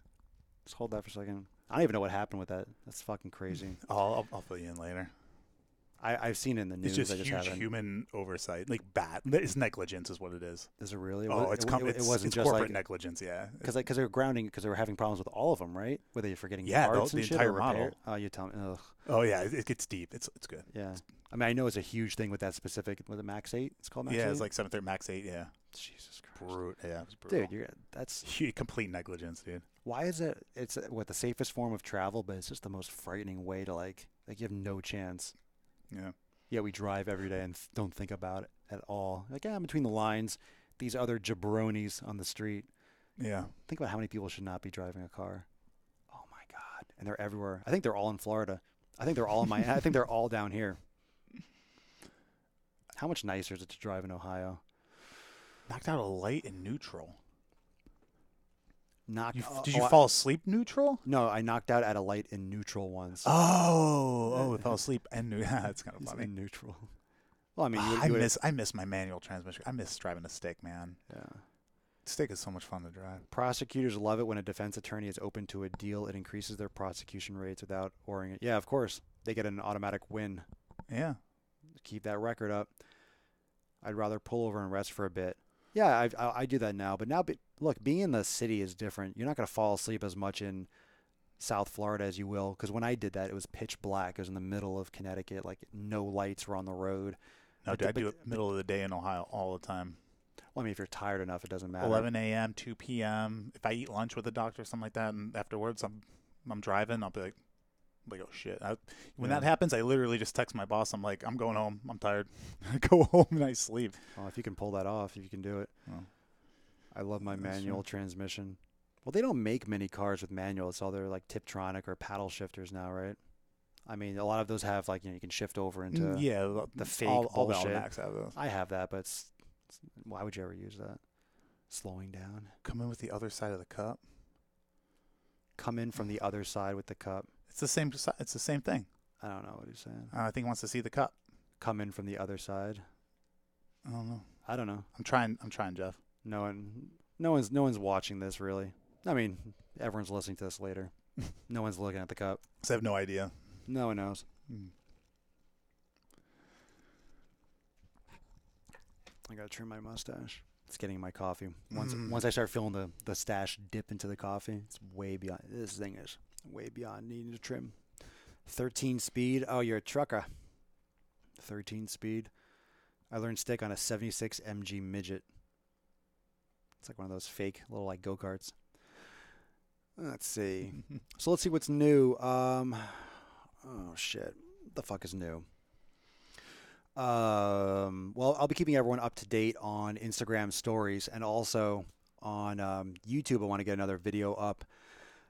Just hold that for a second. I don't even know what happened with that. That's fucking crazy. I'll fill you in later. I've seen it in the news. It's just huge human oversight, like bad. It's negligence, is what it is. Is it really? Oh, it wasn't just corporate like negligence, yeah. Because they were grounding because they were having problems with all of them, right? Were they forgetting the parts and shit entire or model. repair? Oh, you tell me. Ugh. Oh yeah, it gets deep. It's good. Yeah, I mean I know it's a huge thing with that specific. Was it Max 8? It's called Max 8? Yeah, it's like 730 Max 8. Yeah. Jesus Christ. Yeah, it was brutal. Dude, that's complete negligence, dude. Why is it? It's the safest form of travel, but it's just the most frightening way to like you have no chance. Yeah. Yeah, we drive every day and don't think about it at all. Like, between the lines, these other jabronis on the street. Yeah. Think about how many people should not be driving a car. Oh my God, and they're everywhere. I think they're all in Florida. I think they're all in I think they're all down here. How much nicer is it to drive in Ohio? Knocked out a light in neutral. Did you fall asleep neutral? No, I knocked out at a light in neutral once. Oh, it fell asleep and that's kind of funny. In neutral. Well, I mean, I miss my manual transmission. I miss driving a stick, man. Yeah. Stick is so much fun to drive. Prosecutors love it when a defense attorney is open to a deal. It increases their prosecution rates without ordering it. Yeah, of course. They get an automatic win. Yeah. Keep that record up. I'd rather pull over and rest for a bit. Yeah, I do that now. But now, look, being in the city is different. You're not going to fall asleep as much in South Florida as you will. Because when I did that, it was pitch black. It was in the middle of Connecticut. Like, no lights were on the road. No, dude, I do it middle of the day in Ohio all the time. Well, I mean, if you're tired enough, it doesn't matter. 11 a.m., 2 p.m. If I eat lunch with a doctor or something like that, and afterwards I'm driving, I'll be like oh shit. When that happens, I literally just text my boss. I'm like, I'm going home. I'm tired. I go home and I sleep. Well, if you can pull that off, if you can do it. Oh. I love my manual transmission. Well, they don't make many cars with manual. It's all they're like Tiptronic or paddle shifters now, right? I mean, a lot of those have like you can shift over into the fake bullshit. All the Max have those. I have that, but why would you ever use that? Slowing down. Come in with the other side of the cup. Come in from the other side with the cup. It's the same. It's the same thing. I don't know what he's saying. I think he wants to see the cup. Come in from the other side. I don't know. I don't know. I'm trying, Jeff. No one's watching this really. I mean, everyone's listening to this later. No one's looking at the cup. I have no idea. No one knows. I gotta trim my mustache. It's getting in my coffee. Once I start feeling the stash dip into the coffee, it's way beyond. This thing is way beyond needing to trim. 13 speed. Oh, you're a trucker. 13 speed. I learned stick on a 76 MG midget. It's like one of those fake little like go-karts. Let's see. So let's see what's new. Oh shit. What the fuck is new? Well, I'll be keeping everyone up to date on Instagram stories and also on YouTube. I want to get another video up.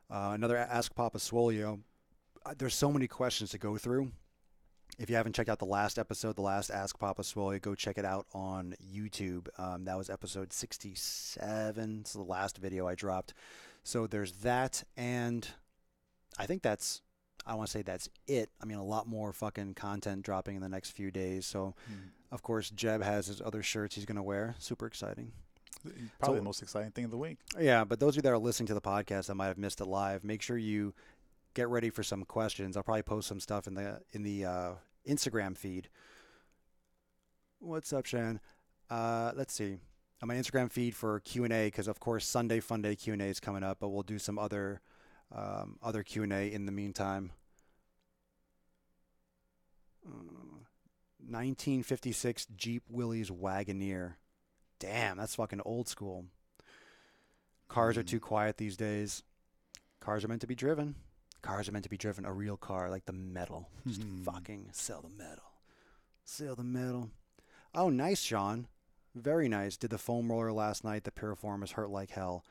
Another Ask Papa Swole. There's so many questions to go through. If you haven't checked out the last episode, the last Ask Papa Swole, go check it out on YouTube. That was episode 67. It's the last video I dropped. So there's that, and I think I want to say that's it. I mean, a lot more fucking content dropping in the next few days. So, of course, Jeb has his other shirts he's going to wear. Super exciting. Probably the most exciting thing of the week. Yeah, but those of you that are listening to the podcast that might have missed it live, make sure you get ready for some questions. I'll probably post some stuff in the Instagram feed. What's up, Shan? Let's see. On my Instagram feed for Q&A, because, of course, Sunday Fun Day Q&A is coming up, but we'll do some other Q&A in the meantime. 1956 Jeep Willys Wagoneer. Damn, that's fucking old school. Cars are too quiet these days. Cars are meant to be driven. Cars are meant to be driven. A real car, like the metal. Just fucking sell the metal. Sell the metal. Oh, nice, Sean. Very nice. Did the foam roller last night. The piriformis hurt like hell.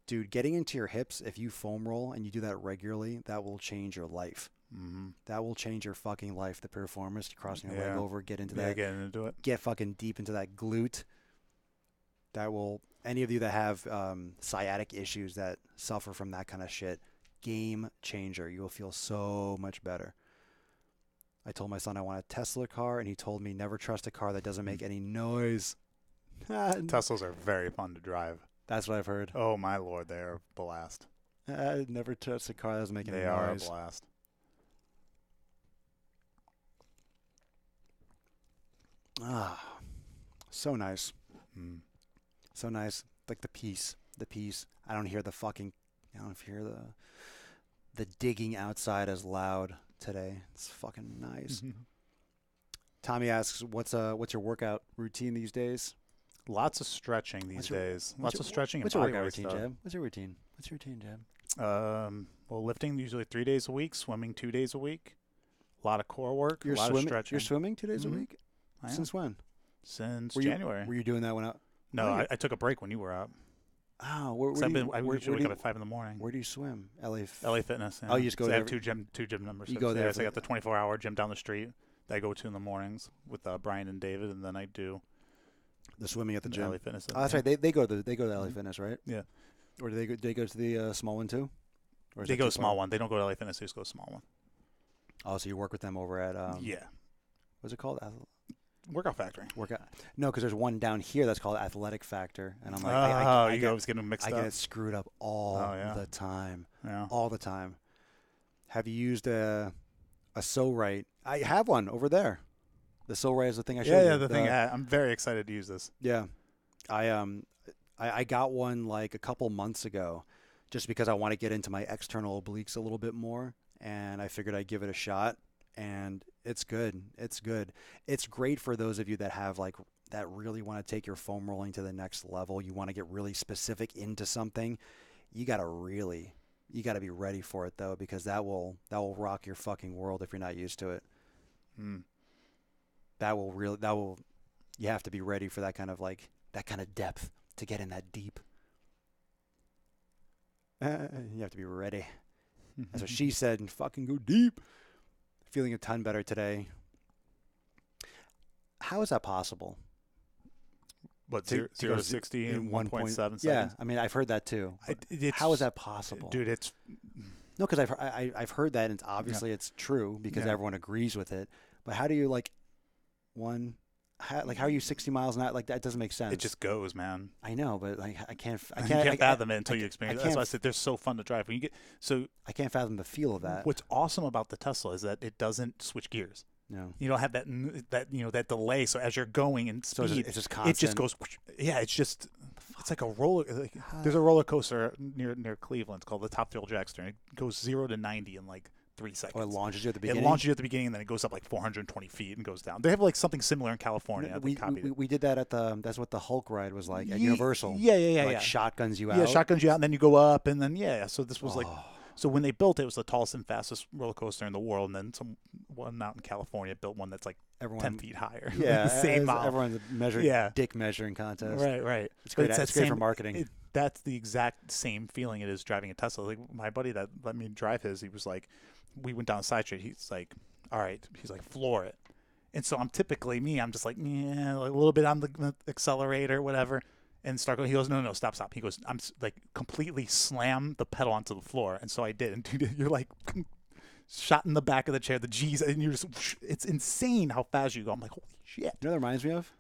Dude, getting into your hips, if you foam roll and you do that regularly, that will change your life. That will change your fucking life. The piriformis, crossing your leg over, get into that. Get into it. Get fucking deep into that glute. That will, any of you that have sciatic issues that suffer from that kind of shit, game changer. You will feel so much better. I told my son I want a Tesla car, and he told me never trust a car that doesn't make any noise. Teslas are very fun to drive. That's what I've heard. Oh, my Lord, they are a blast. Never trust a car that doesn't make any noise. They are a blast. Ah, so nice. So nice. Like the peace. I don't hear the digging outside as loud today. It's fucking nice. Tommy asks, what's your workout routine these days? Lots of stretching these days. Lots of stretching and what's your body workout weight routine, stuff. Jeb? What's your routine? Jeb? Well, lifting usually 3 days a week, swimming 2 days a week. A lot of core work, a lot of stretching. You're swimming 2 days a week? I Since when? Since January. Were you doing that when No, I took a break when you were up. Oh, I usually wake up at 5 in the morning. Where do you swim? LA Fitness. Yeah. Oh, you just go there. there. I have two gym memberships. You go there. So I got the 24-hour gym down the street that I go to in the mornings with Brian and David, and then I do the swimming at the gym. LA Fitness. Oh, that's right. They go to LA Fitness, right? Yeah. Or do they go to the small one too? Or they go to small one. They don't go to LA Fitness. They just go to small one. Oh, so you work with them over at what's it called? Workout Factory. No, because there's one down here that's called Athletic Factor, and I'm like, I always get them mixed up. I get it screwed up all the time. Yeah. All the time. Have you used a So Right? I have one over there. The So Right is the thing I showed you. Yeah, the thing. I'm very excited to use this. Yeah, I got one like a couple months ago, just because I want to get into my external obliques a little bit more, and I figured I'd give it a shot. And it's good. It's good. It's great for those of you that have that really want to take your foam rolling to the next level. You want to get really specific into something. You got to be ready for it though, because that will rock your fucking world if you're not used to it. You have to be ready for that kind of depth to get in that deep. You have to be ready. That's what she said, and fucking go deep. Feeling a ton better today. How is that possible? What, 0 to 60 in 1.7 seconds? Yeah, I mean, I've heard that too. How is that possible? Dude, it's... No, because I've heard that, and obviously it's true because everyone agrees with it. But how do you, how are you 60 miles an hour? Like, that doesn't make sense. It just goes, man. I know, but I can't fathom it until you experience it. That's why I said they're so fun to drive. When you I can't fathom the feel of that. What's awesome about the Tesla is that it doesn't switch gears. No. You don't have that delay. So as you're going and speed, so it's just constant. It just goes. Yeah, it's just It's like a roller. There's a roller coaster near Cleveland. It's called the Top Thrill Dragster. And it goes 0 to 90 in like 3 seconds. Oh, it launches you at the beginning? It launches you at the beginning, and then it goes up like 420 feet and goes down. They have like something similar in California. We did that at that's what the Hulk ride was like at Universal. Yeah. Shotguns you out. Yeah, shotguns you out, and then you go up, and then so this was like. So when they built it, it was the tallest and fastest roller coaster in the world, and then someone out in California built one that's like 10 feet higher. Yeah, the same model. Everyone's dick measuring contest. Right. It's great. It's great for marketing. That's the exact same feeling it is driving a Tesla. Like my buddy that let me drive his, he was like, we went down a side street. He's like, all right. He's like, floor it. And so I'm just like, yeah, like a little bit on the accelerator, whatever. And start going. He goes, no, stop. He goes, I'm like completely slam the pedal onto the floor, and so I did. And dude, you're like shot in the back of the chair, the G's, and you're just, it's insane how fast you go. I'm like, holy shit. You know what that reminds me of?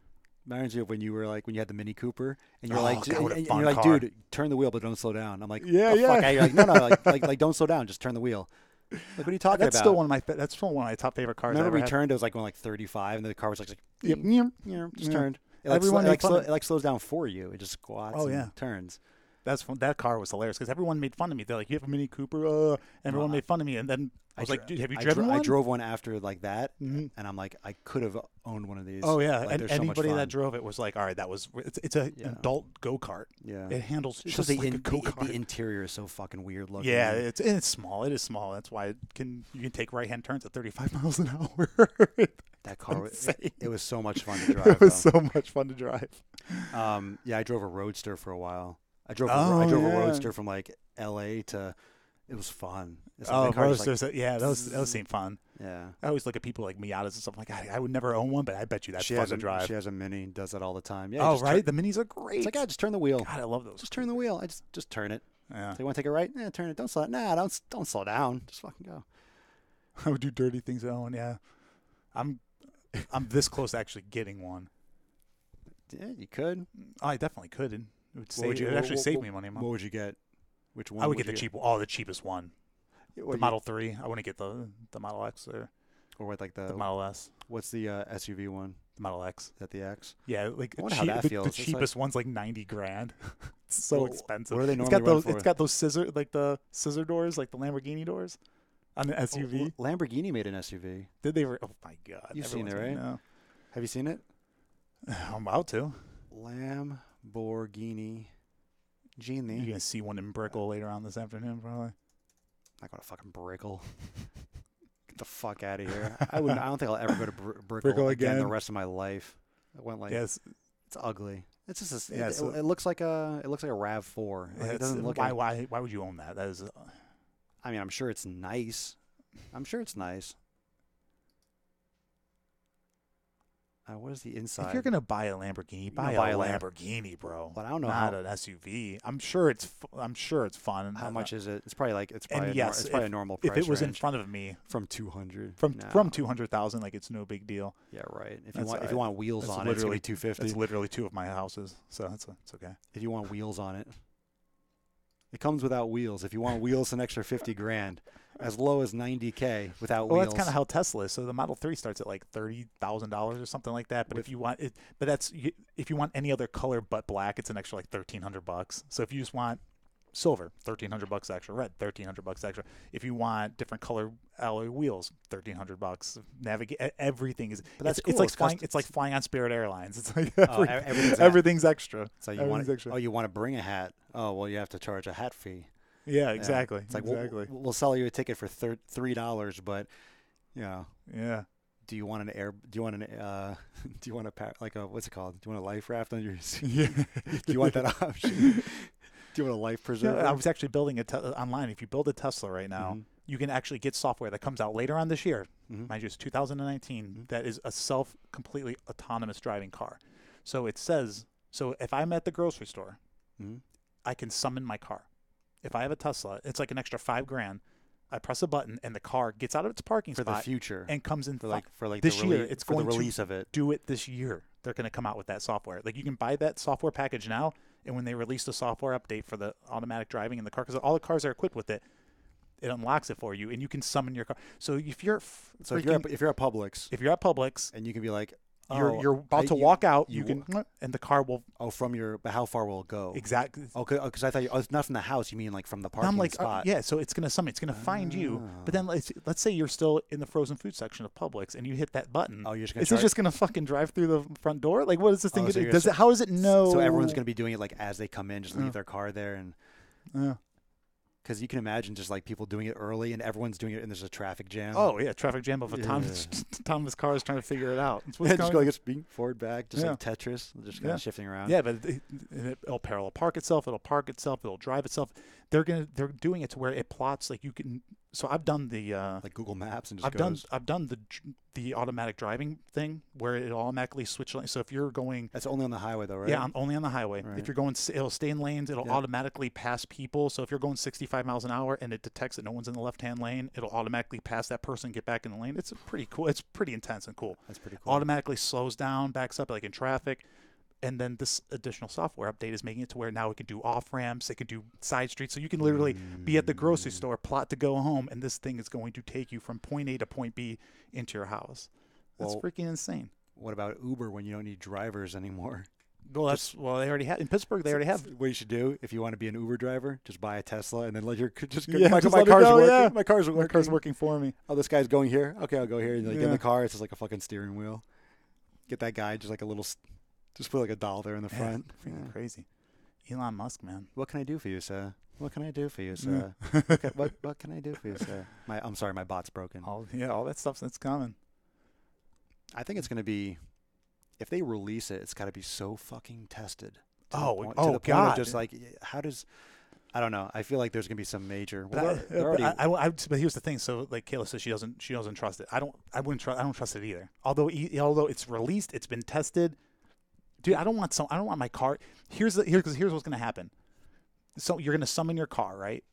Reminds me of when you were like when you had the Mini Cooper, and you're you're like, dude, turn the wheel, but don't slow down. I'm like, yeah. Fuck? You're like, no, like don't slow down, just turn the wheel. Like, what are you talking about? That's still one of my top favorite cars. Remember we turned, it was like going like 35, and the car was like yep. Just turned. It like slows down for you. It just squats and turns. That car was hilarious because everyone made fun of me. They're like, "You have a Mini Cooper?" And everyone made fun of me. And then I was like, "Dude, have you driven one?" I drove one after like that, and I'm like, I could have owned one of these. Oh yeah, like, and anybody that drove it was like, "All right, it's an adult go kart. Yeah, it handles just like a go kart. The interior is so fucking weird looking. Yeah, it's small. It is small. That's why you can take right hand turns at 35 miles an hour. That car, it was so much fun to drive. It was so much fun to drive. I drove a Roadster for a while. I drove a Roadster from like L.A. to. It was fun. Roadsters! Those seem fun. Yeah. I always look at people like Miatas and stuff. Like I would never own one, but I bet you that's fun to drive. She has a Mini. Does that all the time. Yeah. Oh right, the Minis are great. It's like just turn the wheel. God, I love those. Just turn the wheel. I just turn it. Yeah. So you want to take it right? Yeah, turn it. Don't slow. Nah, don't slow down. Just fucking go. I would do dirty things at home. Yeah. I'm this close to actually getting one. Yeah, you could. Oh, I definitely could. It would actually save me money. What would you get? Which one? I would get the cheapest one. The Model 3. I wouldn't get the Model X or what, like the Model S. What's the SUV one? The Model X. Is that the X? Yeah, like I wonder how that feels. The cheapest one's like $90,000. It's so expensive. What are they normally run for? It's got those scissor doors, like the Lamborghini doors on the SUV. Lamborghini made an SUV. Did they? Oh my God! You've seen it, right? No. Have you seen it? I'm about to. Lamborghini Genie. You're gonna see one in Brickell later on this afternoon, probably. Not going to fucking Brickell. Get the fuck out of here. I don't think I'll ever go to Brickell again the rest of my life. I went like, it's ugly. It's just it looks like a RAV4. Like, it doesn't look. Why would you own that? That is. I mean, I'm sure it's nice. What is the inside? If you're gonna buy a Lamborghini, buy a Lamborghini, bro. But I don't know not an SUV. I'm sure it's fun. How much is it? It's probably a normal price. If it was range. in front of me, from 200, from 200,000, like it's no big deal. Yeah, right. If you want wheels on it, it's literally 250. It's literally two of my houses, so it's okay. If you want wheels on it, it comes without wheels. If you want wheels, an extra $50,000. As low as $90,000 without wheels. Well, that's kind of how Tesla is. So the Model 3 starts at like $30,000 or something like that. But if you want it, if you want any other color but black, it's an extra like $1,300. So if you just want silver, $1,300 extra. Red, $1,300 extra. If you want different color alloy wheels, $1,300. Navigate everything is. But that's cool. It's like flying. It's like flying on Spirit Airlines. It's like everything's extra. So you want to bring a hat? Oh well, you have to charge a hat fee. Yeah, exactly. It's like exactly. We'll sell you a ticket for $3, but yeah. Do you want what's it called? Do you want a life raft on your? Yeah. Do you want that option? Do you want a life preserver? I was actually building online. If you build a Tesla right now, you can actually get software that comes out later on this year. Mind you, it's 2019. That is a completely autonomous driving car. So it says, if I'm at the grocery store, I can summon my car. If I have a Tesla, it's like an extra $5,000. I press a button and the car gets out of its parking spot for the future and comes in for this year. It's for going the release to of it. Do it this year. They're going to come out with that software. Like you can buy that software package now, and when they release the software update for the automatic driving in the car, because all the cars are equipped with it, it unlocks it for you, and you can summon your car. So if you're at Publix, and you can be like, You're about to walk out. You you can, and the car will but how far will it go? exactly. Okay, because I thought it's not from the house. You mean like from the parking I'm like, spot? yeah. So it's gonna It's gonna find you. But then let's say you're still in the frozen food section of Publix and you hit that button. Oh, you're just gonna is it just gonna fucking drive through the front door? Like, what is this thing? Oh, so Gonna you're do? so- How does it know? So everyone's gonna be doing it like as they come in, just leave their car there, and Yeah. because you can imagine just like people doing it early and everyone's doing it, and there's a traffic jam. Oh yeah, traffic jam of a Yeah. Thomas car is trying to figure it out. It's what's Yeah, just going going speed forward back, just Yeah. like Tetris, just kind Yeah. of shifting around. Yeah, but it'll parallel park itself. It'll park itself. It'll drive itself. They're doing it to where it plots like you can. So I've done the like Google Maps and just goes. I've done the automatic driving thing where it automatically switch lanes. So if you're going, That's only on the highway though, right? yeah, I'm only on the highway. Right. If you're going, it'll stay in lanes. It'll Yeah. automatically pass people. So if you're going 65 miles an hour and it detects that no one's in the left-hand lane, it'll automatically pass that person, get back in the lane. It's pretty cool. It's pretty intense and cool. That's pretty cool. Automatically slows down, backs up like in traffic. And then this additional software update is making it to where now it can do off ramps, it can do side streets. So you can literally be at the grocery store, plot to go home, and this thing is going to take you from point A to point B into your house. That's Well, freaking insane. What about Uber when you don't need drivers anymore? Well, they already have in Pittsburgh. They already have. What you should do if you want to be an Uber driver, just buy a Tesla and then let your just go. Yeah, my just my let it car's go, working. yeah. My car's working. My car's working for me. Oh, this guy's going here. Okay, I'll go here. And you like, get in Yeah. the car. It's just like a fucking steering wheel. Get that guy just like a little. Just put like a doll there in the front. Freaking Yeah. crazy. Elon Musk, man. What can I do for you, sir? What can I do for you, Yeah. sir? what can I do for you, sir? I'm sorry, my bot's broken. All that stuff that's coming. I think it's going to be, if they release it, it's got to be so fucking tested. To Oh, the point, oh, to the point God. of just like, how does, I don't know. I feel like there's going to be some major. But, Well, they're already, but here's the thing. So like Kayla says, she doesn't trust it. I don't trust it either. Although it's released, it's been tested. Dude, I don't want my car. Here's what's gonna happen. So you're gonna summon your car, right?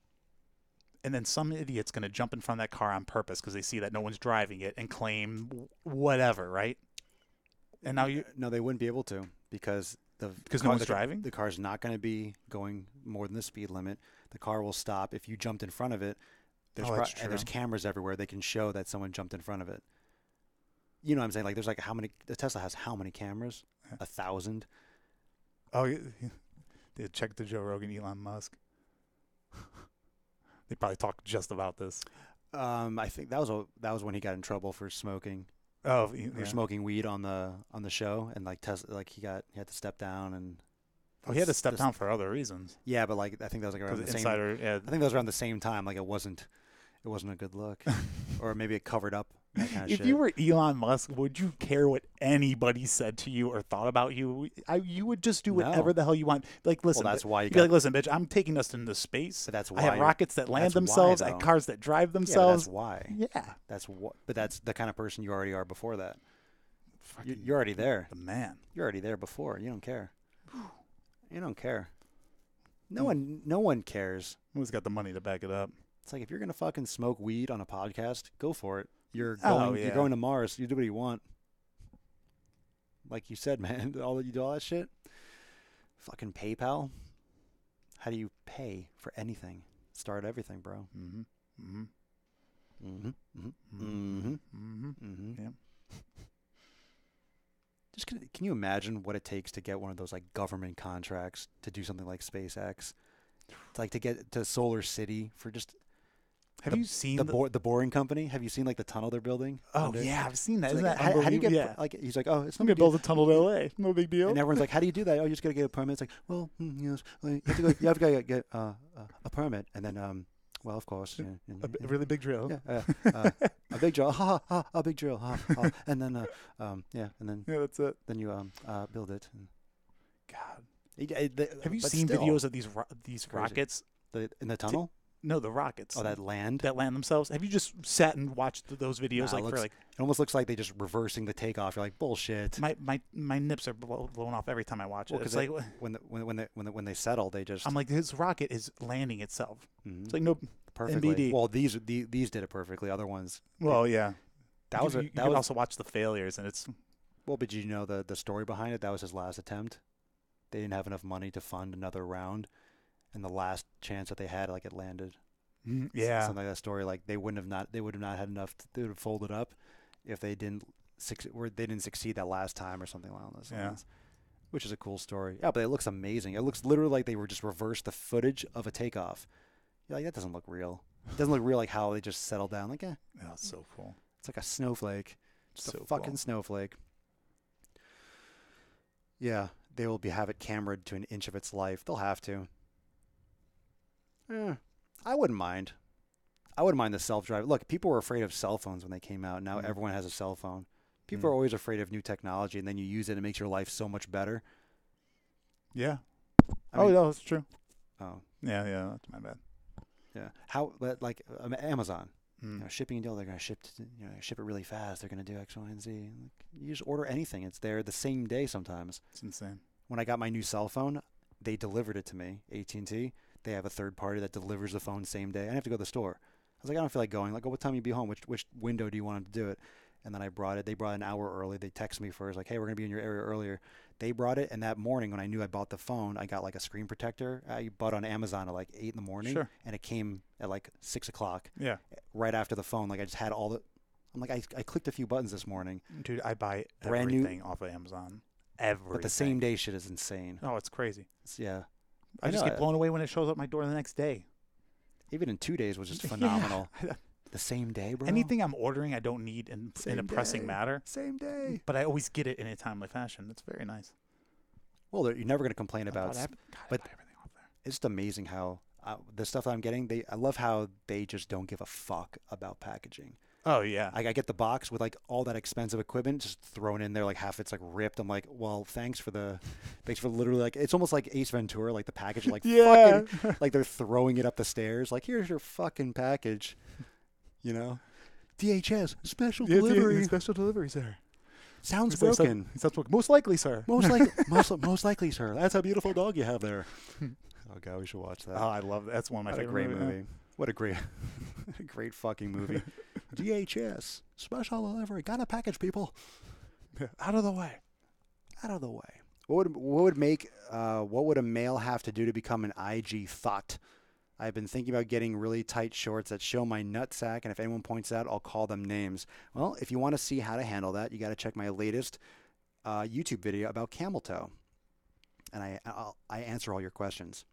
And then some idiot's gonna jump in front of that car on purpose because they see that no one's driving it and claim whatever, right? And now no, they wouldn't be able to because no one's driving. The car's not going to be going more than the speed limit. The car will stop if you jumped in front of it. That's And there's cameras everywhere. They can show that someone jumped in front of it. You know what I'm saying? Like there's like the Tesla has how many cameras? 1,000. Oh, they check the Joe Rogan, Elon Musk. They probably talked just about this. I think that was when he got in trouble for smoking. Oh, For smoking weed on the show, and like Tesla, like he had to step down, and he had to step down for other reasons. Yeah, but like I think that was like around the same. Insider, yeah. I think that was around the same time. Like it wasn't a good look, or maybe it covered up that kind of If shit. you were Elon Musk, would you care what anybody said to you or thought about you? You would just do whatever No. the hell you want. Like, listen, that's why you you'd be like, listen, bitch, I'm taking us into space. But that's I have why- rockets that land that's why, themselves. I though. have cars that drive Yeah, but themselves. that's why. Yeah. That's what. But that's the kind of person you already are before that. Fucking You're already there. the man. You're already there before. You don't care. You don't care. No one cares. Who's got the money to back it up? It's like if you're gonna fucking smoke weed on a podcast, go for it. You're Oh, going. yeah. You're going to Mars. You do what you want. Like you said, man. You do all that shit. Fucking PayPal. How do you pay for anything? Start everything, bro. Mm-hmm. Mm-hmm. Mm-hmm. Mm-hmm. Mm-hmm. Mm-hmm. Yeah. Just can you imagine what it takes to get one of those like government contracts to do something like SpaceX? It's like to get to Solar City for just. Have you seen the boring company? Have you seen like the tunnel they're building? Oh under? yeah, I've seen that. It's Isn't like, that how do you get unbelievable? Yeah. like? He's like, oh, it's I'm no gonna big deal. build a tunnel to LA. No big deal. And everyone's like, how do you do that? Oh, you just gotta get a permit. It's like, well, yes, you have to go. You have to get a permit, and then well, of course, A really big drill. yeah, a big drill, a big drill, and then yeah, and then Yeah, that's it. then you build it. And God. Have you but seen still, videos of these Crazy. rockets? in the tunnel? No, the rockets. Oh, that land. that land themselves. Have you just sat and watched those videos Nah, like it for like It almost looks like they just reversing the takeoff. You're like, bullshit. my nips are blown off every time I watch it. Well, It's 'cause like when they settle, they just. I'm like, this rocket is landing itself. Mhm. It's like no perfectly. NBD. Well, these did it perfectly. Other ones. Well, yeah. That was you a, you that can was also watch the failures, and it's well, but did you know the story behind it? That was his last attempt. They didn't have enough money to fund another round, and the last chance that they had, like it landed. yeah. Something like that story. Like they would have not had enough to fold it up if they didn't where they didn't succeed that last time or something along those Yeah. lines. Which is a cool story. Yeah, but it looks amazing. It looks literally like they were just reversed the footage of a takeoff. You're like, that doesn't look real. It doesn't look real like how they just settled down. Like, Yeah, it's so cool. it's like a snowflake. Just So a fucking cool. snowflake. Yeah, they will have it cameraed to an inch of its life. They'll have to. I wouldn't mind. I wouldn't mind the self-driving. Look, people were afraid of cell phones when they came out. Now everyone has a cell phone. People are always afraid of new technology, and then you use it, and it makes your life so much better. Yeah. I mean- no, that's true. Oh, Yeah, that's my bad. yeah. How, like Amazon, Mm. you know, shipping deal, they're going to ship it really fast. They're going to do X, Y, and Z. Like, you just order anything. It's there the same day sometimes. It's insane. When I got my new cell phone, they delivered it to me, AT&T. They have a third party that delivers the phone same day. I didn't have to go to the store. I was like, I don't feel like going. Like, oh, what time you be home? Which window do you want them to do it? And then I brought it. They brought it an hour early. They texted me first, like, hey, we're going to be in your area earlier. They brought it, and that morning when I knew I bought the phone, I got like a screen protector. I bought on Amazon at like 8 in the morning, Sure. and it came at like 6 o'clock Yeah. right after the phone. Like, I just had all the... I'm like, I clicked a few buttons this morning, Dude, I buy Brand new- everything off of Amazon. Everything. but the same day shit is insane. Oh, it's crazy. Yeah. I just know, get blown away when it shows up my door the next day. Even in 2 days was just Yeah. phenomenal. The same day, bro. Anything I'm ordering, I don't need in Same a pressing day. matter. Same day. But I always get it in a timely fashion. It's very nice. Well, you're never going to complain about. I but buy everything off there. it's just amazing how the stuff that I'm getting. I love how they just don't give a fuck about packaging. Oh yeah. I get the box with like all that expensive equipment just thrown in there, like half it's like ripped. I'm like, well, thanks for literally like it's almost like Ace Ventura, like the package, like Yeah. fucking, like they're throwing it up the stairs. Like, here's your fucking package, you know. DHS special delivery. Special delivery, sir. Sounds broken. Most likely, sir. Most likely, sir. That's a beautiful dog you have there. Oh god, we should watch that. Oh, I love that. That's one of my What a favorite great movies. movie. What a great, great fucking movie. DHS special delivery. Got a package, people. Yeah. Out of the way. Out of the way. What would a male have to do to become an IG thought? I've been thinking about getting really tight shorts that show my nutsack, and if anyone points out, I'll call them names. Well, if you want to see how to handle that, you got to check my latest YouTube video about camel toe, and I answer all your questions.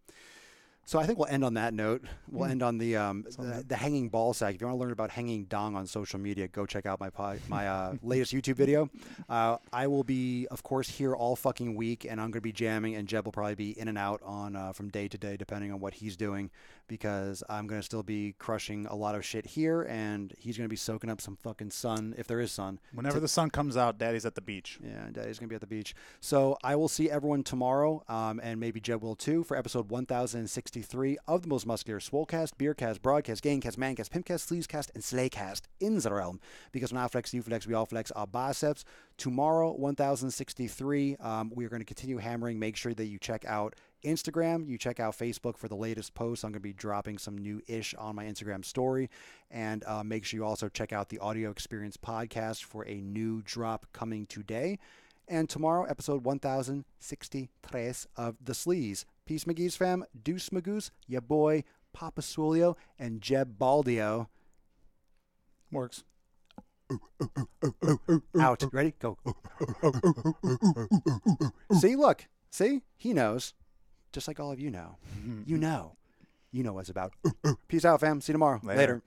So I think we'll end on that note. We'll end on the hanging ball sack. If you want to learn about hanging dong on social media, go check out my latest YouTube video. I will be, of course, here all fucking week, and I'm going to be jamming, and Jeb will probably be in and out on from day to day, depending on what he's doing, because I'm going to still be crushing a lot of shit here, and he's going to be soaking up some fucking sun, if there is sun. Whenever the sun comes out, Daddy's at the beach. Yeah, Daddy's going to be at the beach. So I will see everyone tomorrow, and maybe Jeb will too, for episode 1063 of the most muscular Swolecast, Beercast, Broadcast, Gamecast, Mancast, Pimpcast, Sleazecast, and Slaycast in the realm. Because when I flex, you flex, we all flex our biceps. Tomorrow, 1063, we are going to continue hammering. Make sure that you check out Instagram, you check out Facebook for the latest posts. I'm going to be dropping some new-ish on my Instagram story. And make sure you also check out the Audio Experience podcast for a new drop coming today. And tomorrow, episode 1063 of The Sleaze. Peace, McGee's fam. Deuce Magoose, ya boy, Papa Swolio, and Jeb Baldio. Works. Out. Ready? Go. See, look. See? He knows. Just like all of you know. You know. You know what's about. Peace out, fam. See you tomorrow. Later. Later.